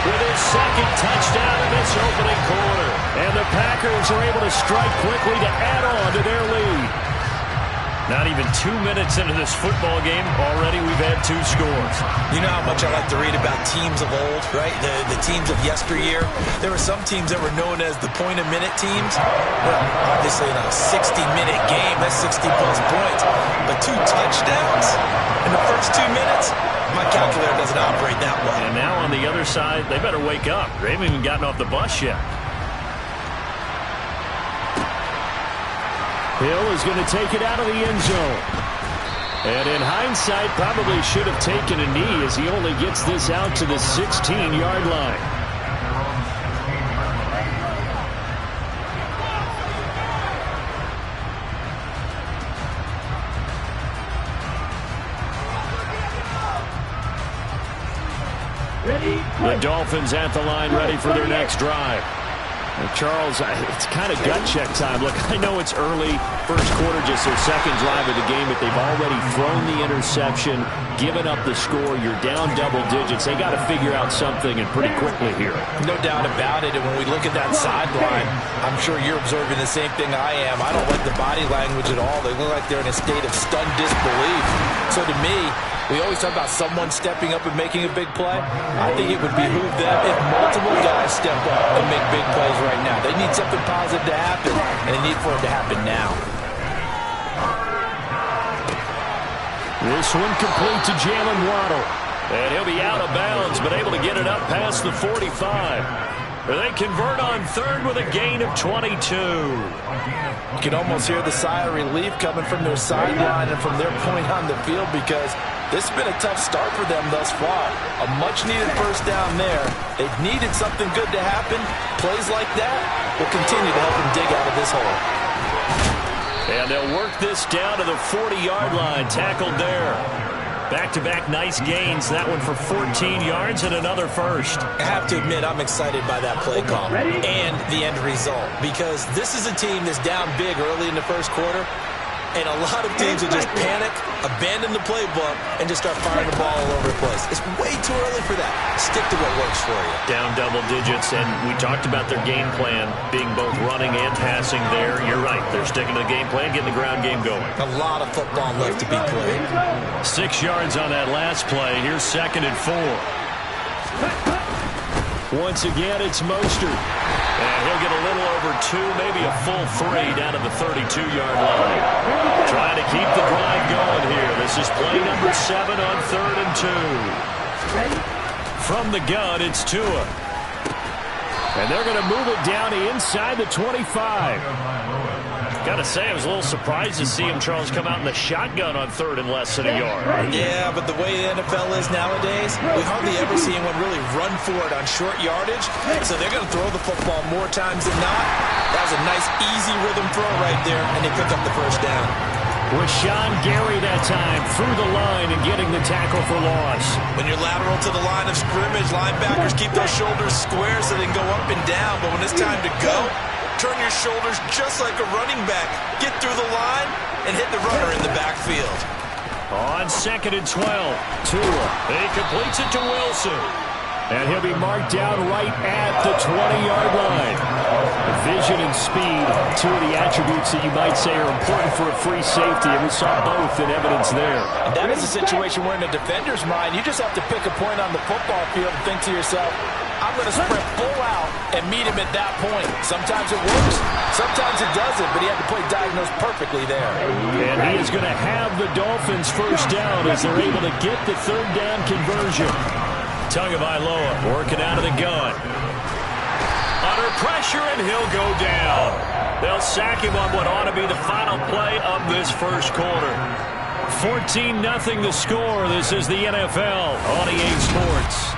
with his second touchdown in this opening quarter. And the Packers are able to strike quickly to add on to their lead. Not even 2 minutes into this football game, already we've had 2 scores. You know how much I like to read about teams of old, right? The teams of yesteryear. There were some teams that were known as the point-a-minute teams. Well, obviously in a 60-minute game, that's 60-plus points. But 2 touchdowns in the first 2 minutes? My calculator doesn't operate that way. And now on the other side, they better wake up. They haven't even gotten off the bus yet. Hill is going to take it out of the end zone. And in hindsight, probably should have taken a knee as he only gets this out to the 16-yard line. The Dolphins at the line, ready for their next drive. Charles, it's kind of gut check time. Look, I know it's early, first quarter, just their second drive of the game, but they've already thrown the interception, given up the score. You're down double digits. They got to figure out something, and pretty quickly here. No doubt about it. And when we look at that sideline, I'm sure you're observing the same thing I am. I don't like the body language at all. They look like they're in a state of stunned disbelief. So to me, we always talk about someone stepping up and making a big play. I think it would behoove them if multiple guys step up and make big plays right now. They need something positive to happen, and they need for it to happen now. This one complete to Jalen Waddle. And he'll be out of bounds, but able to get it up past the 45. They convert on third with a gain of 22. You can almost hear the sigh of relief coming from their sideline and from their point on the field, because this has been a tough start for them thus far. A much-needed first down there. They've needed something good to happen. Plays like that will continue to help them dig out of this hole. And they'll work this down to the 40-yard line. Tackled there. Back-to-back nice gains. That one for 14 yards and another first. I have to admit, I'm excited by that play call and the end result, because this is a team that's down big early in the first quarter, and a lot of teams will just panic, abandon the playbook, and just start firing the ball all over the place. It's way too early for that. Stick to what works for you. Down double digits, and we talked about their game plan being both running and passing there. You're right. They're sticking to the game plan, getting the ground game going. A lot of football left to be played. 6 yards on that last play. Here's 2nd and 4. Once again, it's Mostert. And he'll get a little over 2, maybe a full 3 down to the 32-yard line. Trying to keep the drive going here. This is play number 7 on 3rd and 2. From the gun, it's Tua. And they're going to move it down inside the 25. Got to say, I was a little surprised to see him, Charles, come out in the shotgun on 3rd and less than a yard. Yeah, but the way the NFL is nowadays, we hardly ever see anyone really run for it on short yardage. So they're going to throw the football more times than not. That was a nice, easy rhythm throw right there, and they pick up the first down. Rashawn Gary that time through the line and getting the tackle for loss. When you're lateral to the line of scrimmage, linebackers keep those shoulders square so they can go up and down. But when it's time to go, turn your shoulders just like a running back. Get through the line and hit the runner in the backfield. On 2nd and 12, Tua. He completes it to Wilson. And he'll be marked down right at the 20-yard line. Vision and speed, 2 of the attributes that you might say are important for a free safety, and we saw both in evidence there. And that is a situation where in a defender's mind, you just have to pick a point on the football field and think to yourself, I'm going to sprint full out and meet him at that point. Sometimes it works, sometimes it doesn't, but he had to play diagnosed perfectly there. And he is going to have the Dolphins first down as they're able to get the 3rd down conversion. Tagovailoa working out of the gun. Under pressure, and he'll go down. They'll sack him on what ought to be the final play of this first quarter. 14-0 the score. This is the NFL on EA Sports.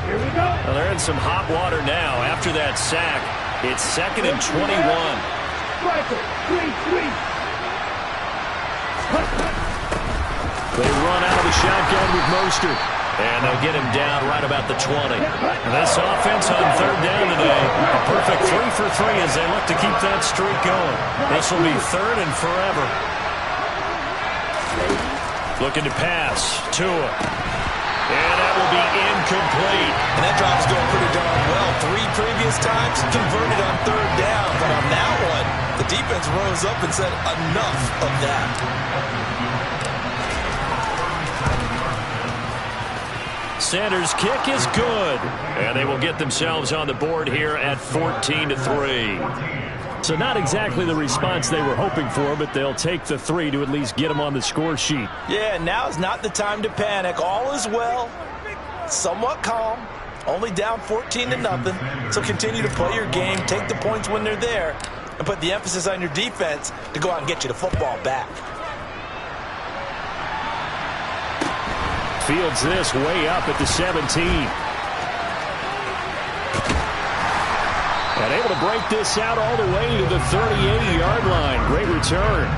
Here we go. Well, they're in some hot water now after that sack. It's 2nd and 21. Striker, 3-3. They run out of the shotgun with Mostert. And they'll get him down right about the 20. And this offense on 3rd down today, a perfect 3 for 3 as they look to keep that streak going. This will be 3rd and forever. Looking to pass. Tua. And that will be incomplete. And that drive is going pretty darn well. 3 previous times converted on 3rd down. But on that one, the defense rose up and said, enough of that. Sanders' kick is good. And they will get themselves on the board here at 14-3. So not exactly the response they were hoping for, but they'll take the 3 to at least get them on the score sheet. Yeah, now is not the time to panic. All is well. Somewhat calm. Only down 14-0. So continue to play your game, take the points when they're there, and put the emphasis on your defense to go out and get you the football back. Fields this way up at the 17. And able to break this out all the way to the 38-yard line. Great return.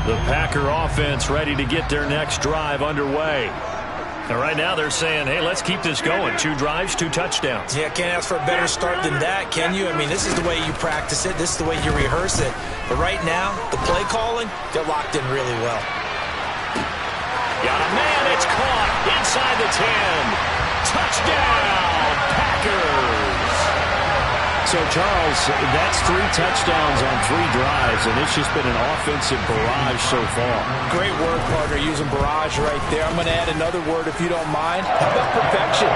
The Packer offense ready to get their next drive underway. And right now they're saying, hey, let's keep this going. 2 drives, 2 touchdowns. Yeah, can't ask for a better start than that, can you? I mean, this is the way you practice it. This is the way you rehearse it. But right now, the play calling, they're locked in really well. Got a man, it's caught inside the 10. Touchdown, Packers. So, Charles, that's 3 touchdowns on 3 drives, and it's just been an offensive barrage so far. Great word, partner, using barrage right there. I'm going to add another word if you don't mind. How about perfection?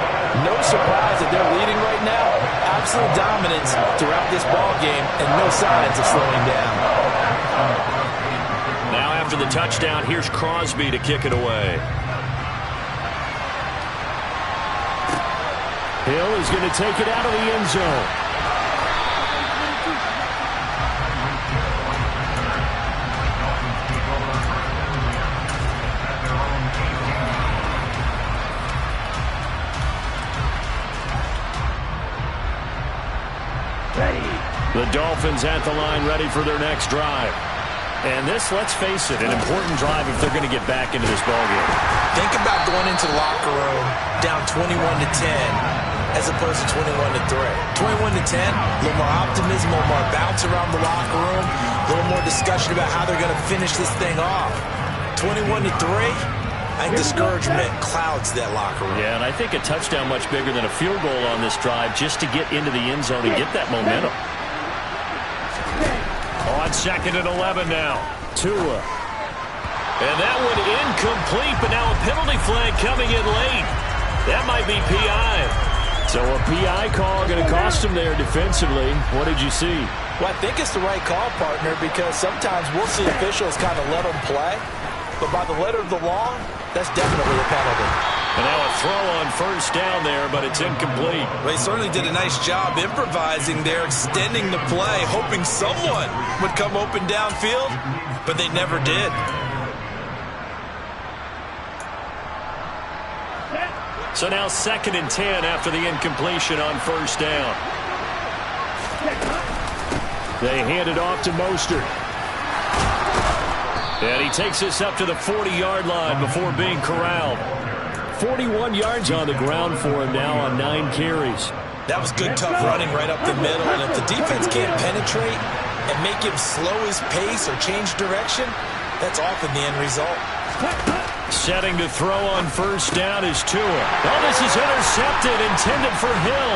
No surprise that they're leading right now. Absolute dominance throughout this ball game, and no signs of slowing down. Now after the touchdown, here's Crosby to kick it away. Hill is going to take it out of the end zone. The Dolphins at the line ready for their next drive. And this, let's face it, an important drive if they're going to get back into this ballgame. Think about going into the locker room down 21-10 as opposed to 21-3. 21-10, a little more optimism, a little more bounce around the locker room, a little more discussion about how they're going to finish this thing off. 21-3, I think discouragement clouds that locker room. Yeah, and I think a touchdown much bigger than a field goal on this drive just to get into the end zone and get that momentum. On 2nd and 11 now. Tua. And that one incomplete, but now a penalty flag coming in late. That might be PI. So a PI call going to cost him there defensively. What did you see? Well, I think it's the right call, partner, because sometimes we'll see officials kind of let them play. But by the letter of the law, that's definitely a penalty. And now a throw on 1st down there, but it's incomplete. They certainly did a nice job improvising there, extending the play, hoping someone would come open downfield, but they never did. So now 2nd and 10 after the incompletion on 1st down. They hand it off to Mostert. And he takes this up to the 40-yard line before being corralled. 41 yards on the ground for him now on 9 carries. That was good, tough running right up the middle. And if the defense can't penetrate and make him slow his pace or change direction, that's often the end result. Setting to throw on 1st down is Tua. Oh, this is intercepted, intended for Hill.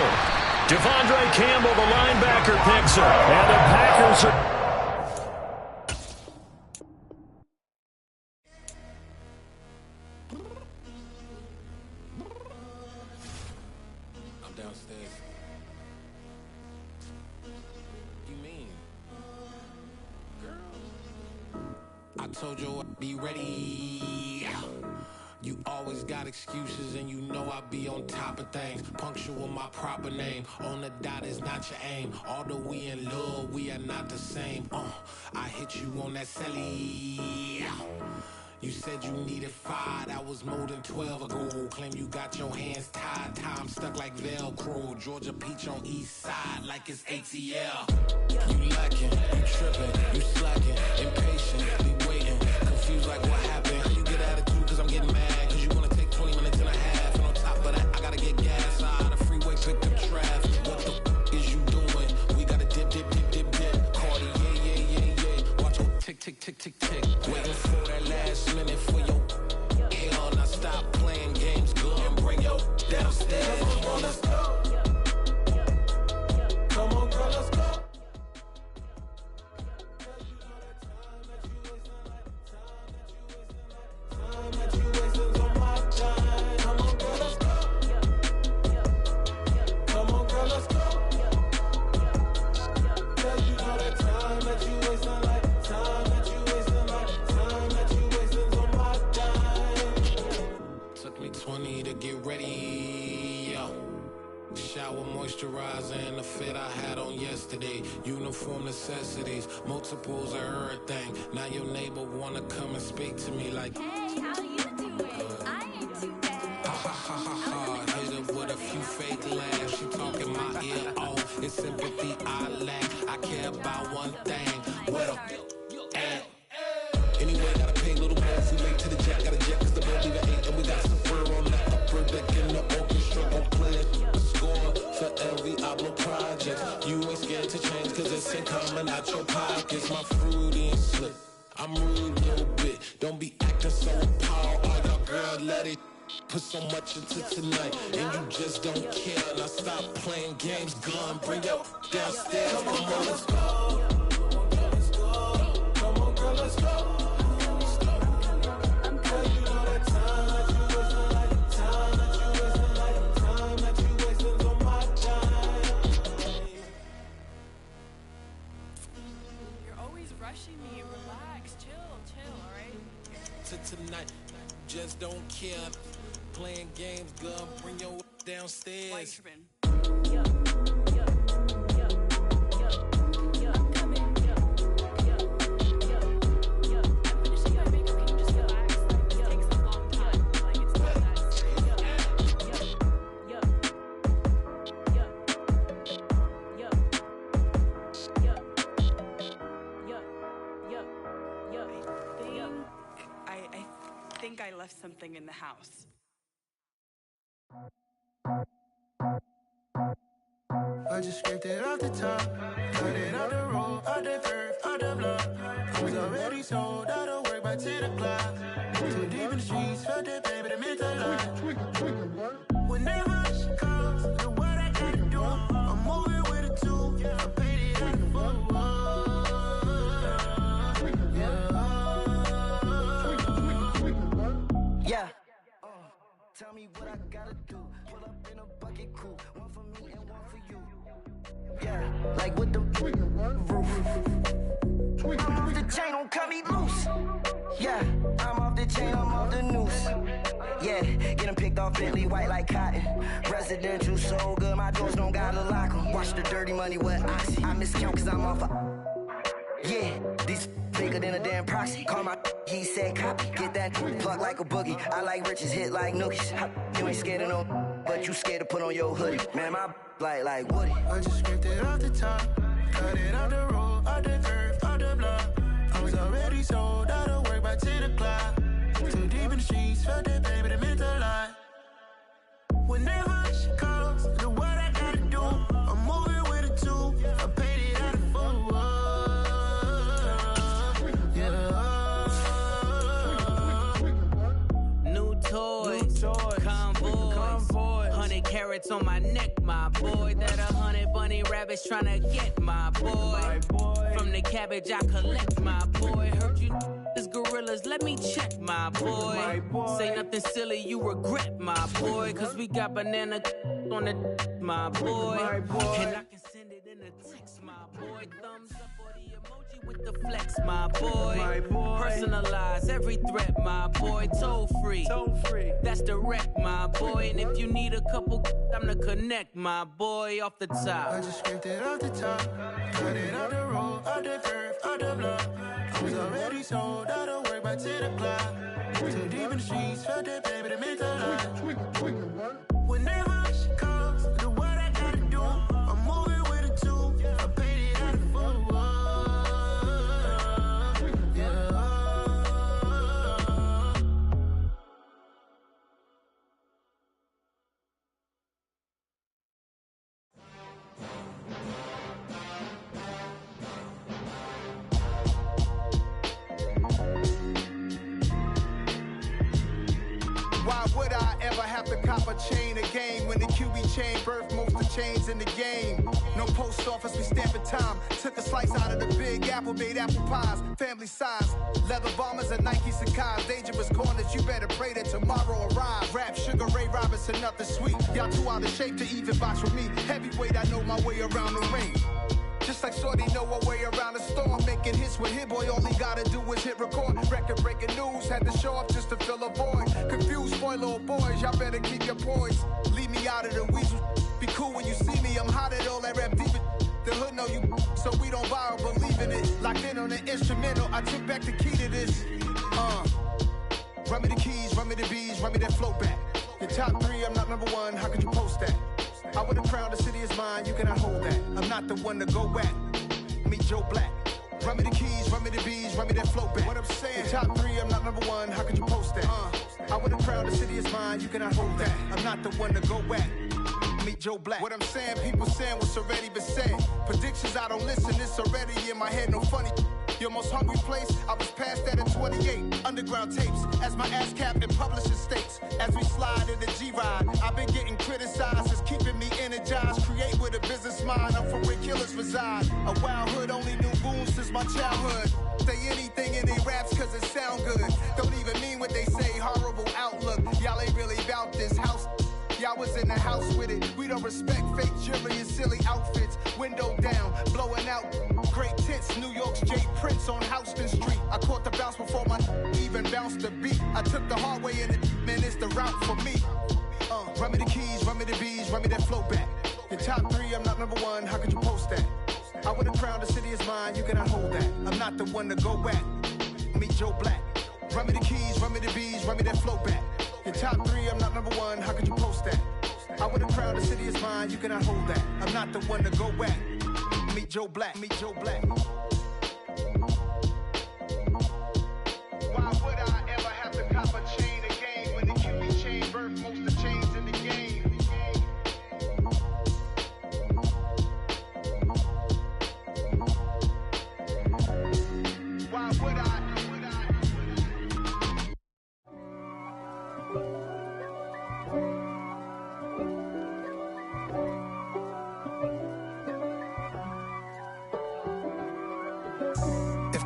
Devondre Campbell, the linebacker, picks it. And the Packers are... I told you I'd be ready. You always got excuses and you know I be on top of things. Punctual my proper name. On the dot is not your aim. Although we in love, we are not the same. I hit you on that celly. You said you needed 5, that was more than 12 ago. Claim you got your hands tied, time stuck like Velcro. Georgia peach on east side like it's ATL. You lacking, you tripping, you slacking, impatient, be waiting, confused like what happened. You get attitude cause I'm getting mad, cause you wanna take 20 minutes and a half. And on top of that, I gotta get gas out of the freeway, pick up traffic. What the is you doing? We gotta dip, dip, dip, dip, dip. Cardi, yeah. Watch your tick 20 to get ready, yo. Shower moisturizer and the fit I had on yesterday. Uniform necessities, multiples of everything. Now your neighbor wanna come and speak to me like, Hey, how you doing? I ain't too bad. ha ha ha ha ha. Hit her with a few fake laughs. She talking my ear off. It's sympathy I lack. I care about one thing. What up? Anyway, gotta pay a little more if we late to the jack. Got a jet cause the boat leave at 8. And we got some fur on the upper deck in the orchestra. Gon' play a score for every Ablo project. You ain't scared to change cause it's in common out your pockets. My fruity and slip. I'm rude a little bit. Don't be acting so appalled. All y'all girl, let it put so much into tonight. And you just don't care. Now stop playing games. Gun, bring your downstairs. Come on, let's go. Come on, girl, let's go. Rushing me, relax, chill, alright? Tonight, just don't care. Playing games, girl, bring your downstairs. White tripping. I left something in the house. I just scraped it off the top, cut it out the road, out the curve, out the block. I was already sold, out of work by 10 o'clock. Too deep in the streets, felt that pain, but it meant a lot. Whenever she calls, the what I gotta do, I'm moving with a two. I paid it out the book. Yeah. Tell me what I gotta do. Pull up in a bucket crew. One for me and one for you. Yeah, like with the roof. I'm off the chain, don't cut me loose. Yeah, I'm off the chain, I'm off the noose. Yeah, getting picked off Bentley, white like cotton. Residential so good, my doors don't gotta lock 'em. Watch the dirty money with oxy. I miscount cause I'm off yeah, these bigger than a damn proxy. Call my he said copy. Get that plug like a boogie. I like riches, hit like nookies. You ain't scared of no, but you scared to put on your hoodie. Man, my like Woody. I just scraped it off the top, cut it out the road, out the curve, out the block. I was already sold, out of work by 10 o'clock. Too deep in the streets, felt that pain, but it meant a lot. Whenever she calls, the what I gotta do, I'm moving with a two. I paid it out of full. Toys, convoy, 100 carats on my neck, my boy. That 100 bunny rabbits tryna get my boy. From the cabbage I collect, my boy. Heard you is gorillas, let me check, my boy. Say nothing silly, you regret, my boy. Cause we got banana on the my boy. And I can send it in a text, my boy. Thumbs up or the emoji with the flex, my boy. Personalize every threat, my boy. Toll free. That's direct, my boy. And if you need a couple, I'm the connect, my boy. Off the top. I just scraped it off the top, cut it out the road, out the curve, out the block. I was already sold, out of work by 10 o'clock. Too deep in the streets, felt that pain, but it meant a lot. Whenever she calls, the what I gotta do, I'm moving with a two. I paid it out of full. Why would I ever have to cop a chain again when the QB chain birthed most of the chains in the game? No post office, we stamping time. Took a slice out of the big apple, made apple pies, family size. Leather bombers and Nike Sacai's. Dangerous corners, you better pray that tomorrow arrives. Rap, Sugar Ray Robinson, nothing sweet. Y'all too out of shape to even box with me. Heavyweight, I know my way around the ring. Just like Shorty know a way around the storm. Making hits with Hit Boy, all he gotta do is hit record. Record breaking news, had to show up just to fill a void. Confused, spoiled little boys, y'all better keep your poise. Leave me out of the weasel. Be cool when you see me, I'm hot at all that rap deep. The hood know you, so we don't borrow, believe in it. Locked in on the instrumental, I took back the key to this. Run me the keys, run me the bees, run me that flow back. Your top 3, I'm not number 1, how could you post that? I would've crowned the city is mine, you cannot hold that. I'm not the one to go at. Meet Joe Black. Run me the keys, run me the bees, run me that flow back. What I'm saying, your top 3, I'm not number 1, how could you post that? I would've crowned the city is mine, you cannot hold that. I'm not the one to go at. Meet Joe Black. What I'm saying, people saying what's already been said. Predictions, I don't listen, it's already in my head, no funny. Your most hungry place, I was past that at 28. Underground tapes, as my ass cap in publishing states. As we slide in the G-Ride, I've been getting criticized, it's keeping me energized. Create with a business mind, I'm from where killers reside. A wild hood, only knew goons since my childhood. Say anything in they raps cause it sound good. Don't even mean what they say, horrible outlook. Y'all ain't really about this house. Y'all was in the house with it. We don't respect fake jewelry and silly outfits. Window down, blowing out great tits. New York's J. Prince on Houston Street. I caught the bounce before my even bounced the beat. I took the hard way and man, it's the route for me. Run me the keys, run me the bees, run me that flow back. Your top 3, I'm not number 1, how could you post that? I would've crowned the city is mine, you cannot hold that. I'm not the one to go at. Meet Joe Black. Run me the keys, run me the bees, run me that flow back. Your top 3, I'm not number 1, how could you post that? I would've crowned the city is mine, you cannot hold that. I'm not the one to go at. Meet Joe Black, meet Joe Black. Why would I ever have to cop a chain again when the QB chain birthed most of the chains in the game? Why would I?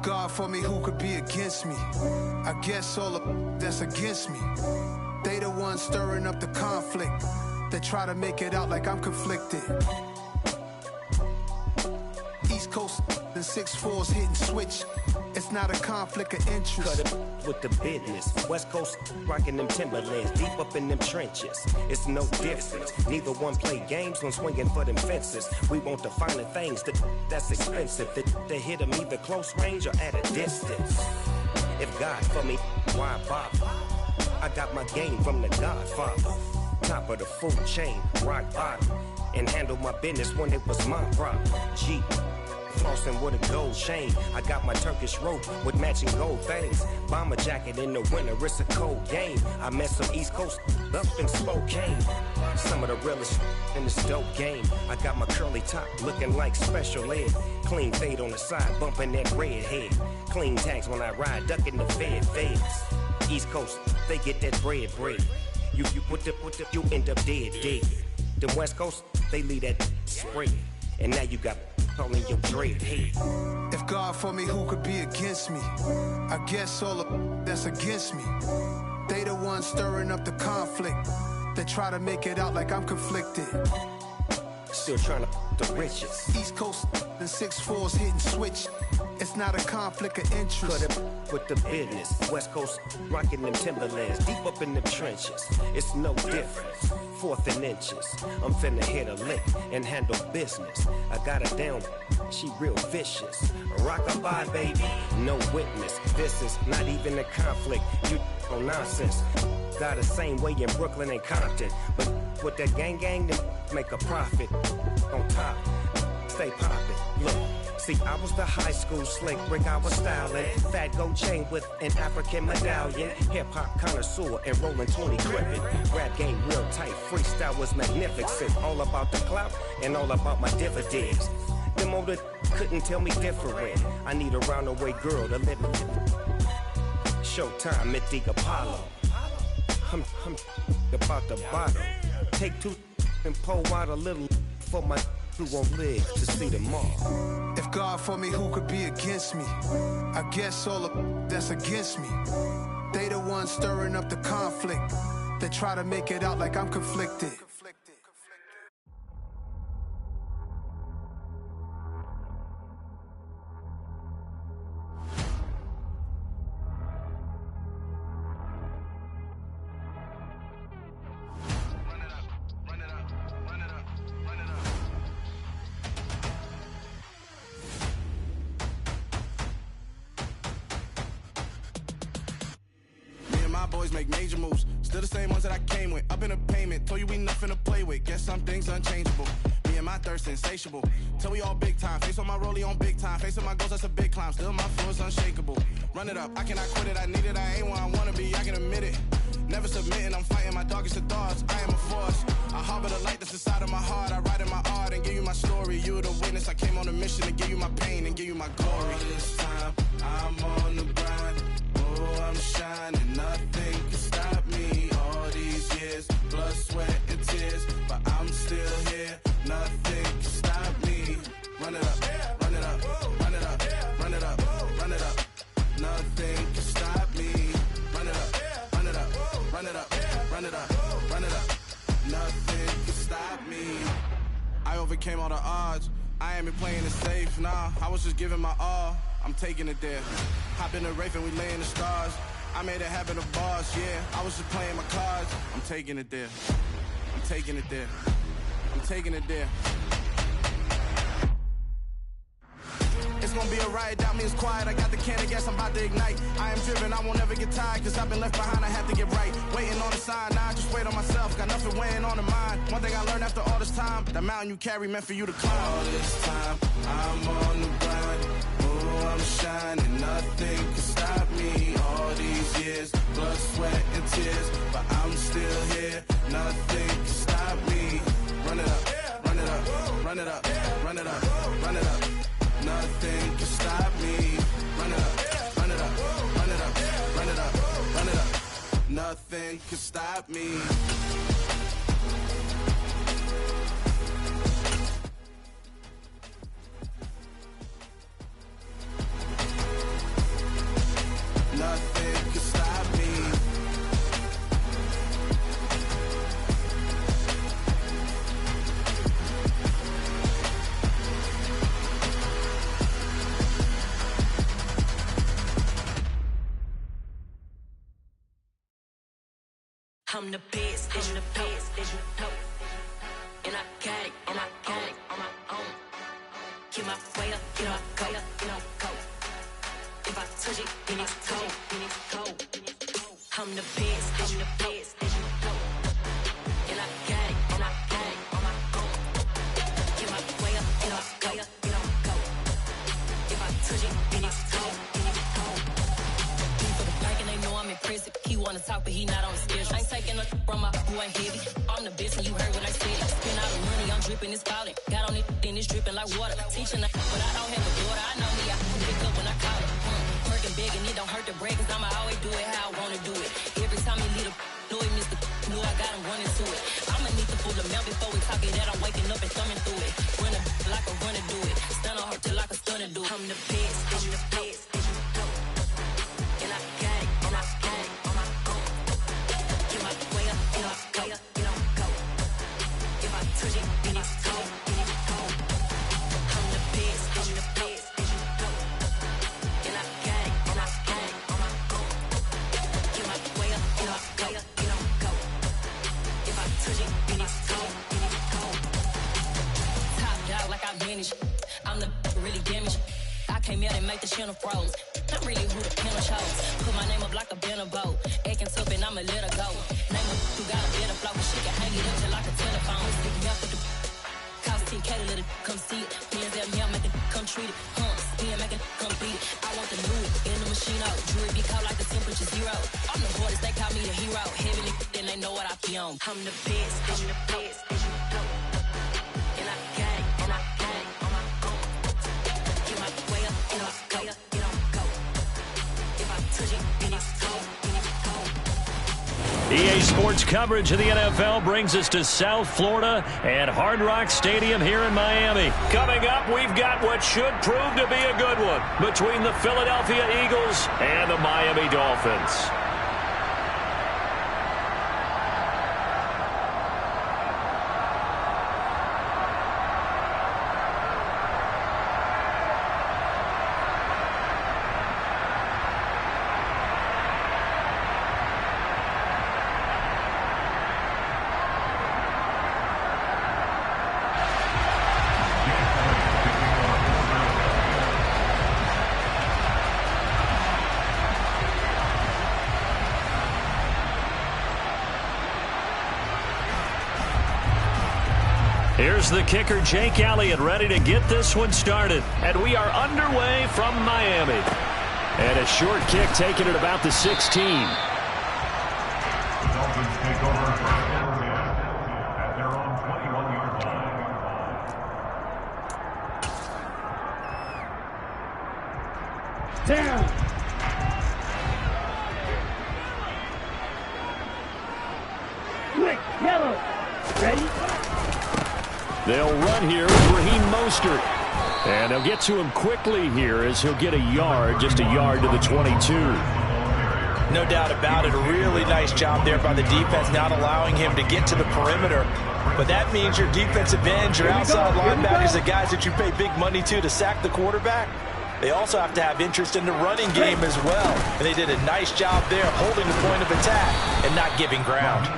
God for me, who could be against me? I guess all of that's against me. They the ones stirring up the conflict. They try to make it out like I'm conflicted. East Coast and 6'4's hitting switch. It's not a conflict of interest. Cut it with the business. West Coast rocking them Timberlands, deep up in them trenches. It's no difference. Neither one play games when swinging for them fences. We want the finer things that's expensive. They hit them either close range or at a distance. If God for me, why bother? I got my game from the Godfather. Top of the food chain, rock bottom. And handle my business when it was my problem. G. Flossing with a gold chain. I got my Turkish rope with matching gold things. Bomber jacket in the winter, it's a cold game. I met some East Coast up in Spokane. Some of the realest in this dope game. I got my curly top looking like special ed. Clean fade on the side, bumping that red head. Clean tags when I ride, ducking the feds. East Coast, they get that bread. You put the, you end up dead. The West Coast, they leave that spread. And now you got calling your dread head. If God for me, who could be against me? I guess all of that's against me. They the ones stirring up the conflict. They try to make it out like I'm conflicted. Still trying to the riches. East Coast and 6'4's hitting switch. It's not a conflict of interest. Cut it with the business. West Coast rocking them Timberlands, deep up in them trenches. It's no difference. 4th and inches. I'm finna hit a lick and handle business. I got her down, she real vicious. Rock-a-bye, baby, no witness. This is not even a conflict. You on nonsense. Got the same way in Brooklyn and Compton. But with that gang, then make a profit. On top, stay poppin'. Look. See, I was the high school slick Rick, I was styling. Fat gold chain with an African medallion. Hip-hop connoisseur and rolling 20 crippin'. Rap game real tight, freestyle was magnificent. All about the clout and all about my dividends. Them older couldn't tell me different. I need a roundaway girl to live in. Showtime at the Apollo. I'm about the bottle. Take 2 and pour out a little for my who won't live to see tomorrow. If God for me, who could be against me? I guess all of that's against me. They the ones stirring up the conflict. They try to make it out like I'm conflicted. always make major moves. Still the same ones that I came with. Up in a payment, told you we nothing to play with. Guess some things unchangeable. Me and my thirst insatiable. Till we all big time. Face on my rollie on big time. Facing my goals, that's a big climb. Still my flow is unshakable. Run it up, I cannot quit it. I need it, I ain't where I wanna be, I can admit it. Never submitting, I'm fighting my darkest of thoughts. I am a force. I harbor the light that's inside of my heart. I write in my art and give you my story. You the witness. I came on a mission to give you my pain and give you my glory. All this time, I'm on the grind. Oh, I'm shining. Nothing can stop me. All these years, blood, sweat, and tears. But I'm still here. Nothing can stop me. Run it up, run it up, run it up, run it up, run it up. Nothing can stop me. Run it up, run it up, run it up, run it up, run it up. Nothing can stop me. I overcame all the odds. I ain't been playing it safe, nah. I was just giving my all. I'm taking it there. Hop in the Wraith and we lay in the stars. I made it happen to boss, yeah. I was just playing my cards. I'm taking it there. I'm taking it there. I'm taking it there. It's gonna be a riot, doubt me it's quiet. I got the can of gas, I'm about to ignite. I am driven, I won't never get tired, cause I've been left behind, I have to get right. Waiting on the sign, now I just wait on myself. Got nothing weighing on the mind. One thing I learned after all this time, the mountain you carry meant for you to climb. All this time, I'm on the grind. Oh, I'm shining, nothing can stop me. All these years, blood, sweat, and tears. But I'm still here, nothing can stop me. Run it up, run it up, run it up, run it up, run it up. Nothing can stop me. Run it up, run it up, run it up, run it up, run it up. Nothing can stop me. Nothing can stop me. I'm the best, I'm the best, and I got it, and I got it on my own. Get my way up, get my go, go. If I touch it, then it's cold, then it's cold. I'm the best, I'm the best, and I got it, and I got it on my own. Get my way up, get my go. If I touch it, then it's cold, then it's cold. People the bank and they know I'm impressive. He wanna talk, but he not on the schedule. I ain't taking no from my who ain't heavy. I'm the best and you heard what I said. Spend all the money, I'm dripping, it's falling. Got on it, then it's dripping like water. Teaching but I don't have a daughter. I know me, I can pick up when I call it. Working big and it don't hurt to break, cause I'ma always do it how I wanna do it. Every time he lead a know he missed the know I got him running to it. I'ma need to pull the mouth before we talk it that I'm waking up and thumbing through it. Run a like a runner do it. Stun on her till like a stunner do it. I'm the best, I'm the best. And I got it, and I got it on my own. Get my way up, get my go. If I touch it, then it's cold, then it's cold. I'm the best, I'm the best. And I got it, and I got it on my own. Get my way up, get my go. If I touch it, then it's cold, then it's cold. Top dog like I manage. I'm the really damaged. I came out and make the channel froze. I'm really who the piano chose. Put my name up like a banner boat. Acting tough and I'ma let her go. Name her who got a better flow. She can hang it up just like a telephone. Stick me up with the cost 10K to let it come see it. Hands out now, make it come treat it. Spin, make it come beat it. I want the new in the machine out. Jewelry be cold like the temperature 0. I'm the hardest, they call me the hero. Heavy then they know what I be on. I'm the best, I'm the best. And I got it, and I got it on my own. Get my way up, get my go. If I touch it, then it's cold, then it's cold. EA Sports coverage of the NFL brings us to South Florida and Hard Rock Stadium here in Miami. Coming up, we've got what should prove to be a good one between the Philadelphia Eagles and the Miami Dolphins. Here's the kicker, Jake Elliott, ready to get this one started. And we are underway from Miami. And a short kick taken at about the 16. The Dolphins take over first and 10 at their own 21-yard line. Down. Quick, yellow. Ready? They'll run here with Raheem Mostert. And they'll get to him quickly here as he'll get a yard, just a yard to the 22. No doubt about it. A really nice job there by the defense, not allowing him to get to the perimeter. But that means your defensive ends, your outside linebackers, the guys that you pay big money to sack the quarterback, they also have to have interest in the running game as well. And they did a nice job there holding the point of attack and not giving ground.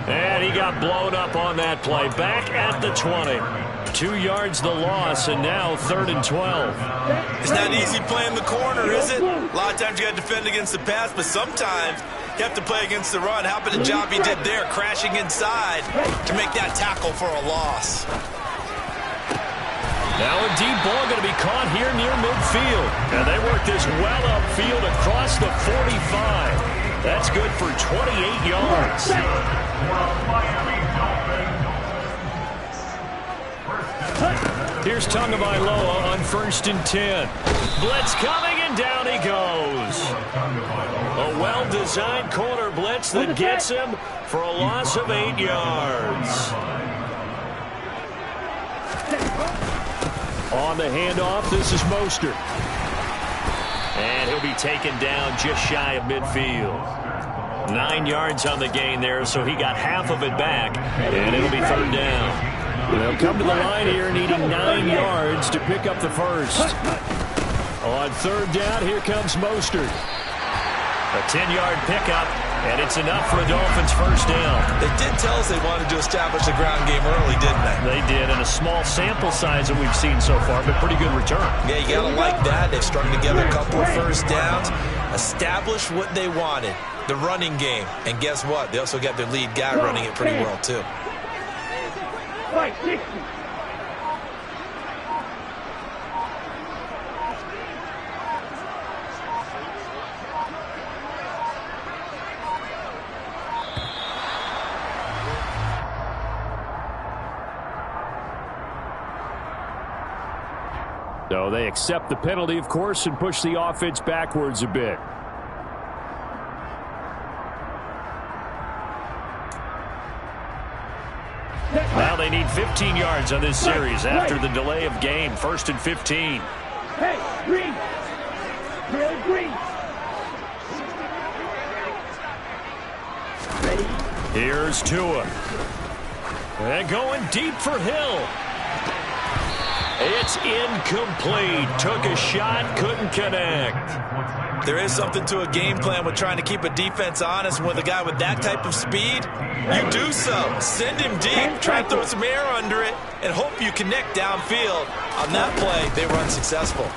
And he got blown up on that play. Back at the 20. 2 yards the loss, and now 3rd and 12. It's not easy playing the corner, is it? A lot of times you got to defend against the pass, but sometimes you have to play against the run. How about the job he did there, crashing inside to make that tackle for a loss? Now a deep ball going to be caught here near midfield. And they work this well upfield across the 45. That's good for 28 yards. Here's Tagovailoa on 1st and 10. Blitz coming, and down he goes. A well-designed corner blitz that gets him for a loss of 8 yards. On the handoff, this is Mostert. And he'll be taken down just shy of midfield. 9 yards on the gain there, so he got half of it back, and it'll be 3rd down. They'll come to the line here needing 9 yards to pick up the first. On 3rd down, here comes Mostert. A 10-yard pickup, and it's enough for a Dolphins first down. They did tell us they wanted to establish the ground game early, didn't they? They did, and a small sample size that we've seen so far, but pretty good return. Yeah, you got to like that. They've strung together a couple of first downs, established what they wanted, the running game. And guess what? They also got their lead guy running it pretty well, too. Fight, 60. So they accept the penalty, of course, and push the offense backwards a bit. Now they need 15 yards on this series after the delay of game. 1st and 15. Hey, green. Real green. Ready? Here's Tua. And going deep for Hill. It's incomplete. Took a shot, couldn't connect. There is something to a game plan with trying to keep a defense honest. With a guy with that type of speed, you do so. Send him deep, try to throw some air under it, and hope you connect downfield. On that play, they were unsuccessful.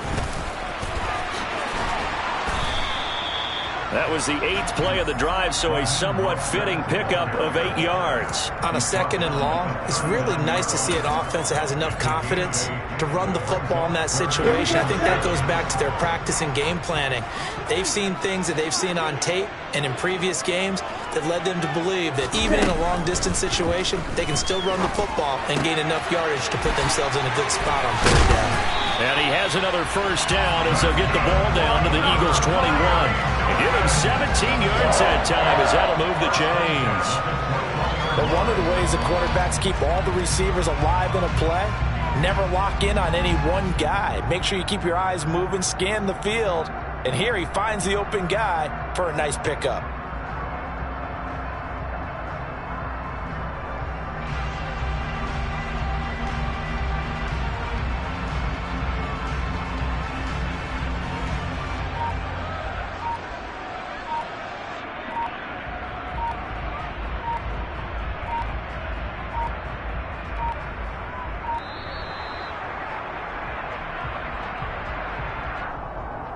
That was the 8th play of the drive, so a somewhat fitting pickup of 8 yards. On a 2nd and long, it's really nice to see an offense that has enough confidence to run the football in that situation. I think that goes back to their practice and game planning. They've seen things that they've seen on tape and in previous games that led them to believe that even in a long-distance situation, they can still run the football and gain enough yardage to put themselves in a good spot on 3rd down. And he has another first down as they'll get the ball down to the Eagles' 21. And give him 17 yards that time as that'll move the chains. But one of the ways the quarterbacks keep all the receivers alive in a play, never lock in on any one guy. Make sure you keep your eyes moving, scan the field. And here he finds the open guy for a nice pickup.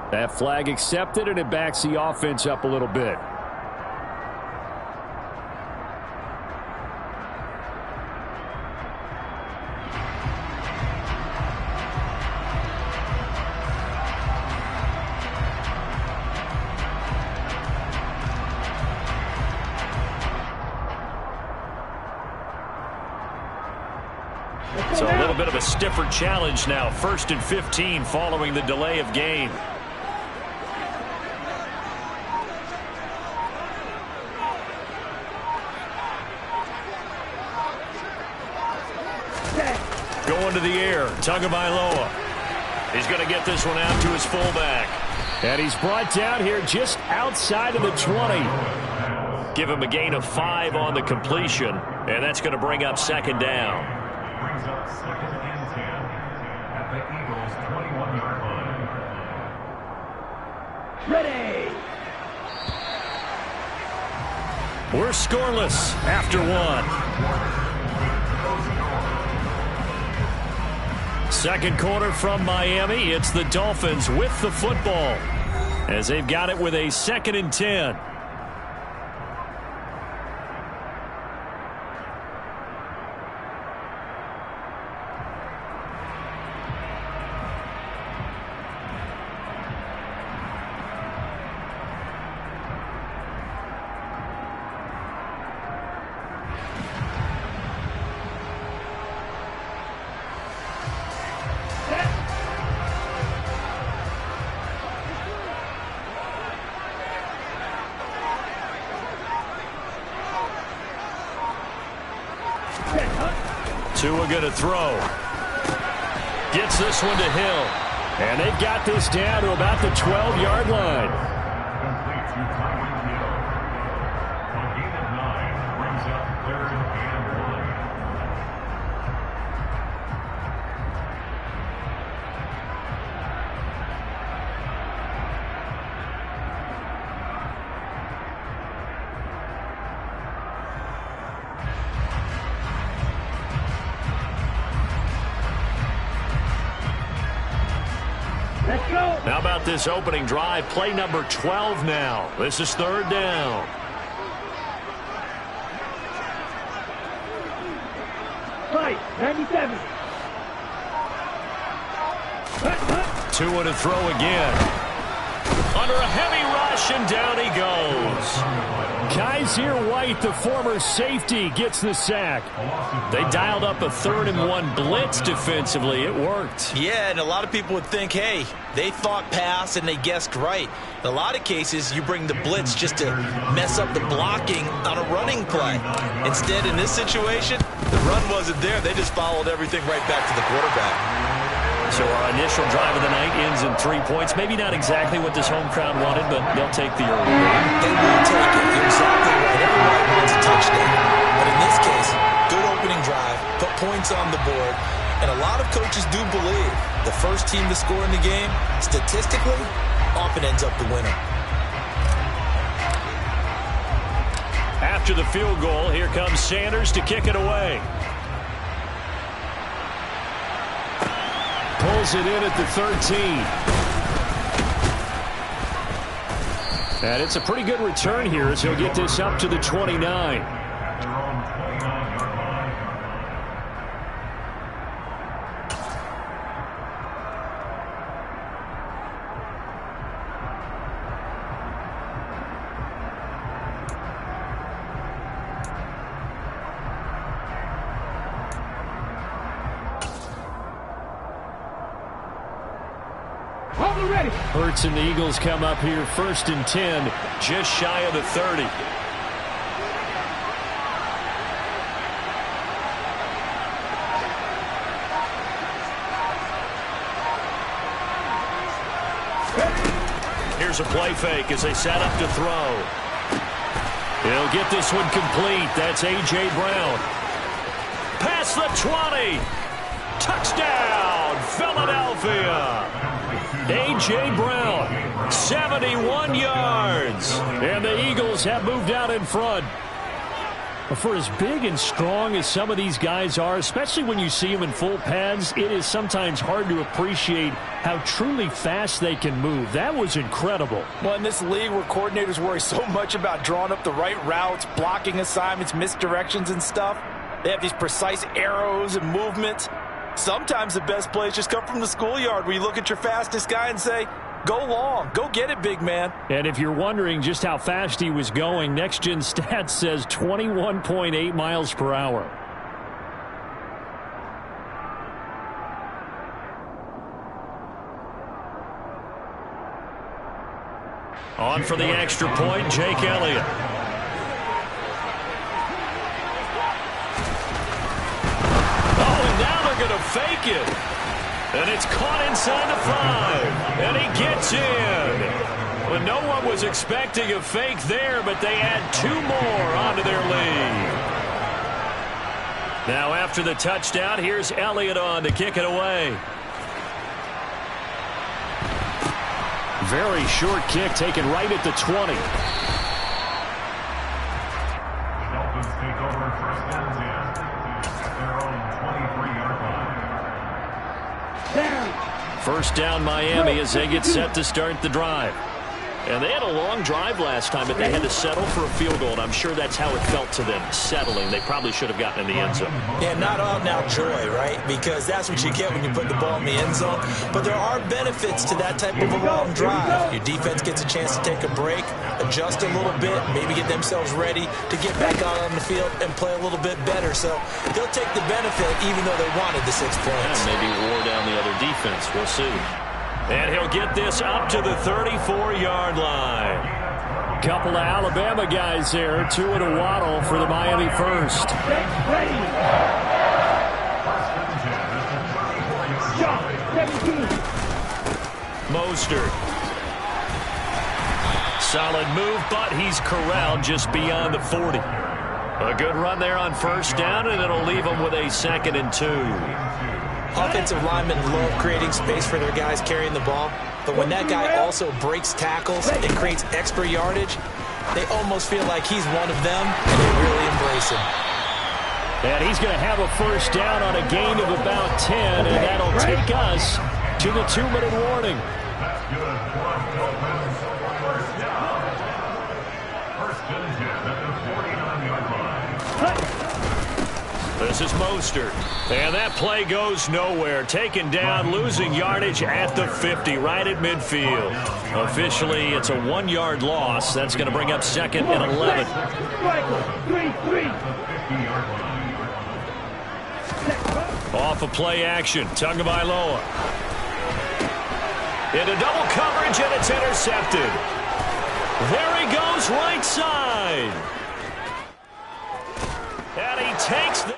That flag accepted, and it backs the offense up a little bit. So a little bit of a stiffer challenge now. 1st and 15 following the delay of game. Going to the air, Tagovailoa. He's going to get this one out to his fullback. And he's brought down here just outside of the 20. Give him a gain of 5 on the completion, and that's going to bring up 2nd down. Brings up 2nd and 10 at the Eagles' 21-yard line. Ready. We're scoreless after 1. Second quarter from Miami. It's the Dolphins with the football as they've got it with a 2nd and 10. Tua going to throw. Gets this one to Hill. And they've got this down to about the 12-yard line. Complete to Tyreek Hill. A gain of 9 brings up 3rd and 1. Let's go. How about this opening drive? Play number 12 now. This is 3rd down. Fight, 97. Tua to throw again. Under a heavy rush, and down he goes. Kaiser White, the former safety, gets the sack. They dialed up a 3rd and 1 blitz defensively. It worked. Yeah, and a lot of people would think, hey, they thought pass and they guessed right. In a lot of cases, you bring the blitz just to mess up the blocking on a running play. Instead, in this situation, the run wasn't there. They just followed everything right back to the quarterback. So our initial drive of the night ends in 3 points. Maybe not exactly what this home crowd wanted, but they'll take the early lead. They will take it. You're exactly right. Everybody wants a touchdown. But in this case, good opening drive, put points on the board, and a lot of coaches do believe the first team to score in the game, statistically, often ends up the winner. After the field goal, here comes Sanders to kick it away. Pulls it in at the 13. And it's a pretty good return here as he'll get this up to the 29. Hurts and the Eagles come up here 1st and 10, just shy of the 30. Here's a play fake as they set up to throw. He'll get this one complete. That's A.J. Brown. Past the 20. Touchdown, Philadelphia. A.J. Brown, 71 yards. And the Eagles have moved out in front. For as big and strong as some of these guys are, especially when you see them in full pads, it is sometimes hard to appreciate how truly fast they can move. That was incredible. Well, in this league where coordinators worry so much about drawing up the right routes, blocking assignments, misdirections and stuff, they have these precise arrows and movements. Sometimes the best plays just come from the schoolyard where you look at your fastest guy and say, go long, go get it, big man. And if you're wondering just how fast he was going, Next Gen Stats says 21.8 miles per hour. On for the extra point, Jake Elliott. Oh, and now they're going to fake it. And it's caught inside the 5. And he gets in. Well, no one was expecting a fake there, but they add 2 more onto their lead. Now after the touchdown, here's Elliott on to kick it away. Very short kick taken right at the 20. Dolphins take over first and 10 at their own 23-yard line. First down Miami as they get set to start the drive. And they had a long drive last time, but they had to settle for a field goal, and I'm sure that's how it felt to them, settling. They probably should have gotten in the end zone. Yeah, not out-and-out joy, right? Because that's what you get when you put the ball in the end zone. But there are benefits to that type of a long drive. Your defense gets a chance to take a break, adjust a little bit, maybe get themselves ready to get back out on the field and play a little bit better. So they'll take the benefit even though they wanted the 6 points. Yeah, maybe wore down the other defense. We'll see. And he'll get this up to the 34-yard line. Couple of Alabama guys there, 2 and a waddle for the Miami first. Mostert. Solid move, but he's corralled just beyond the 40. A good run there on first down, and it'll leave him with a 2nd and 2. Offensive linemen love creating space for their guys carrying the ball, but when that guy also breaks tackles and creates extra yardage, they almost feel like he's one of them, and they really embrace him. And he's going to have a first down on a gain of about 10, and that'll take us to the 2-minute warning. That's good. Dolphins first down. First and 10 at the 49-yard line. This is Mostert. And that play goes nowhere. Taken down, losing yardage at the 50, right at midfield. Officially, it's a 1-yard loss. That's going to bring up 2nd and 11. Off of play action, Tagovailoa. Into double coverage, and it's intercepted. There he goes, right side. And he takes the...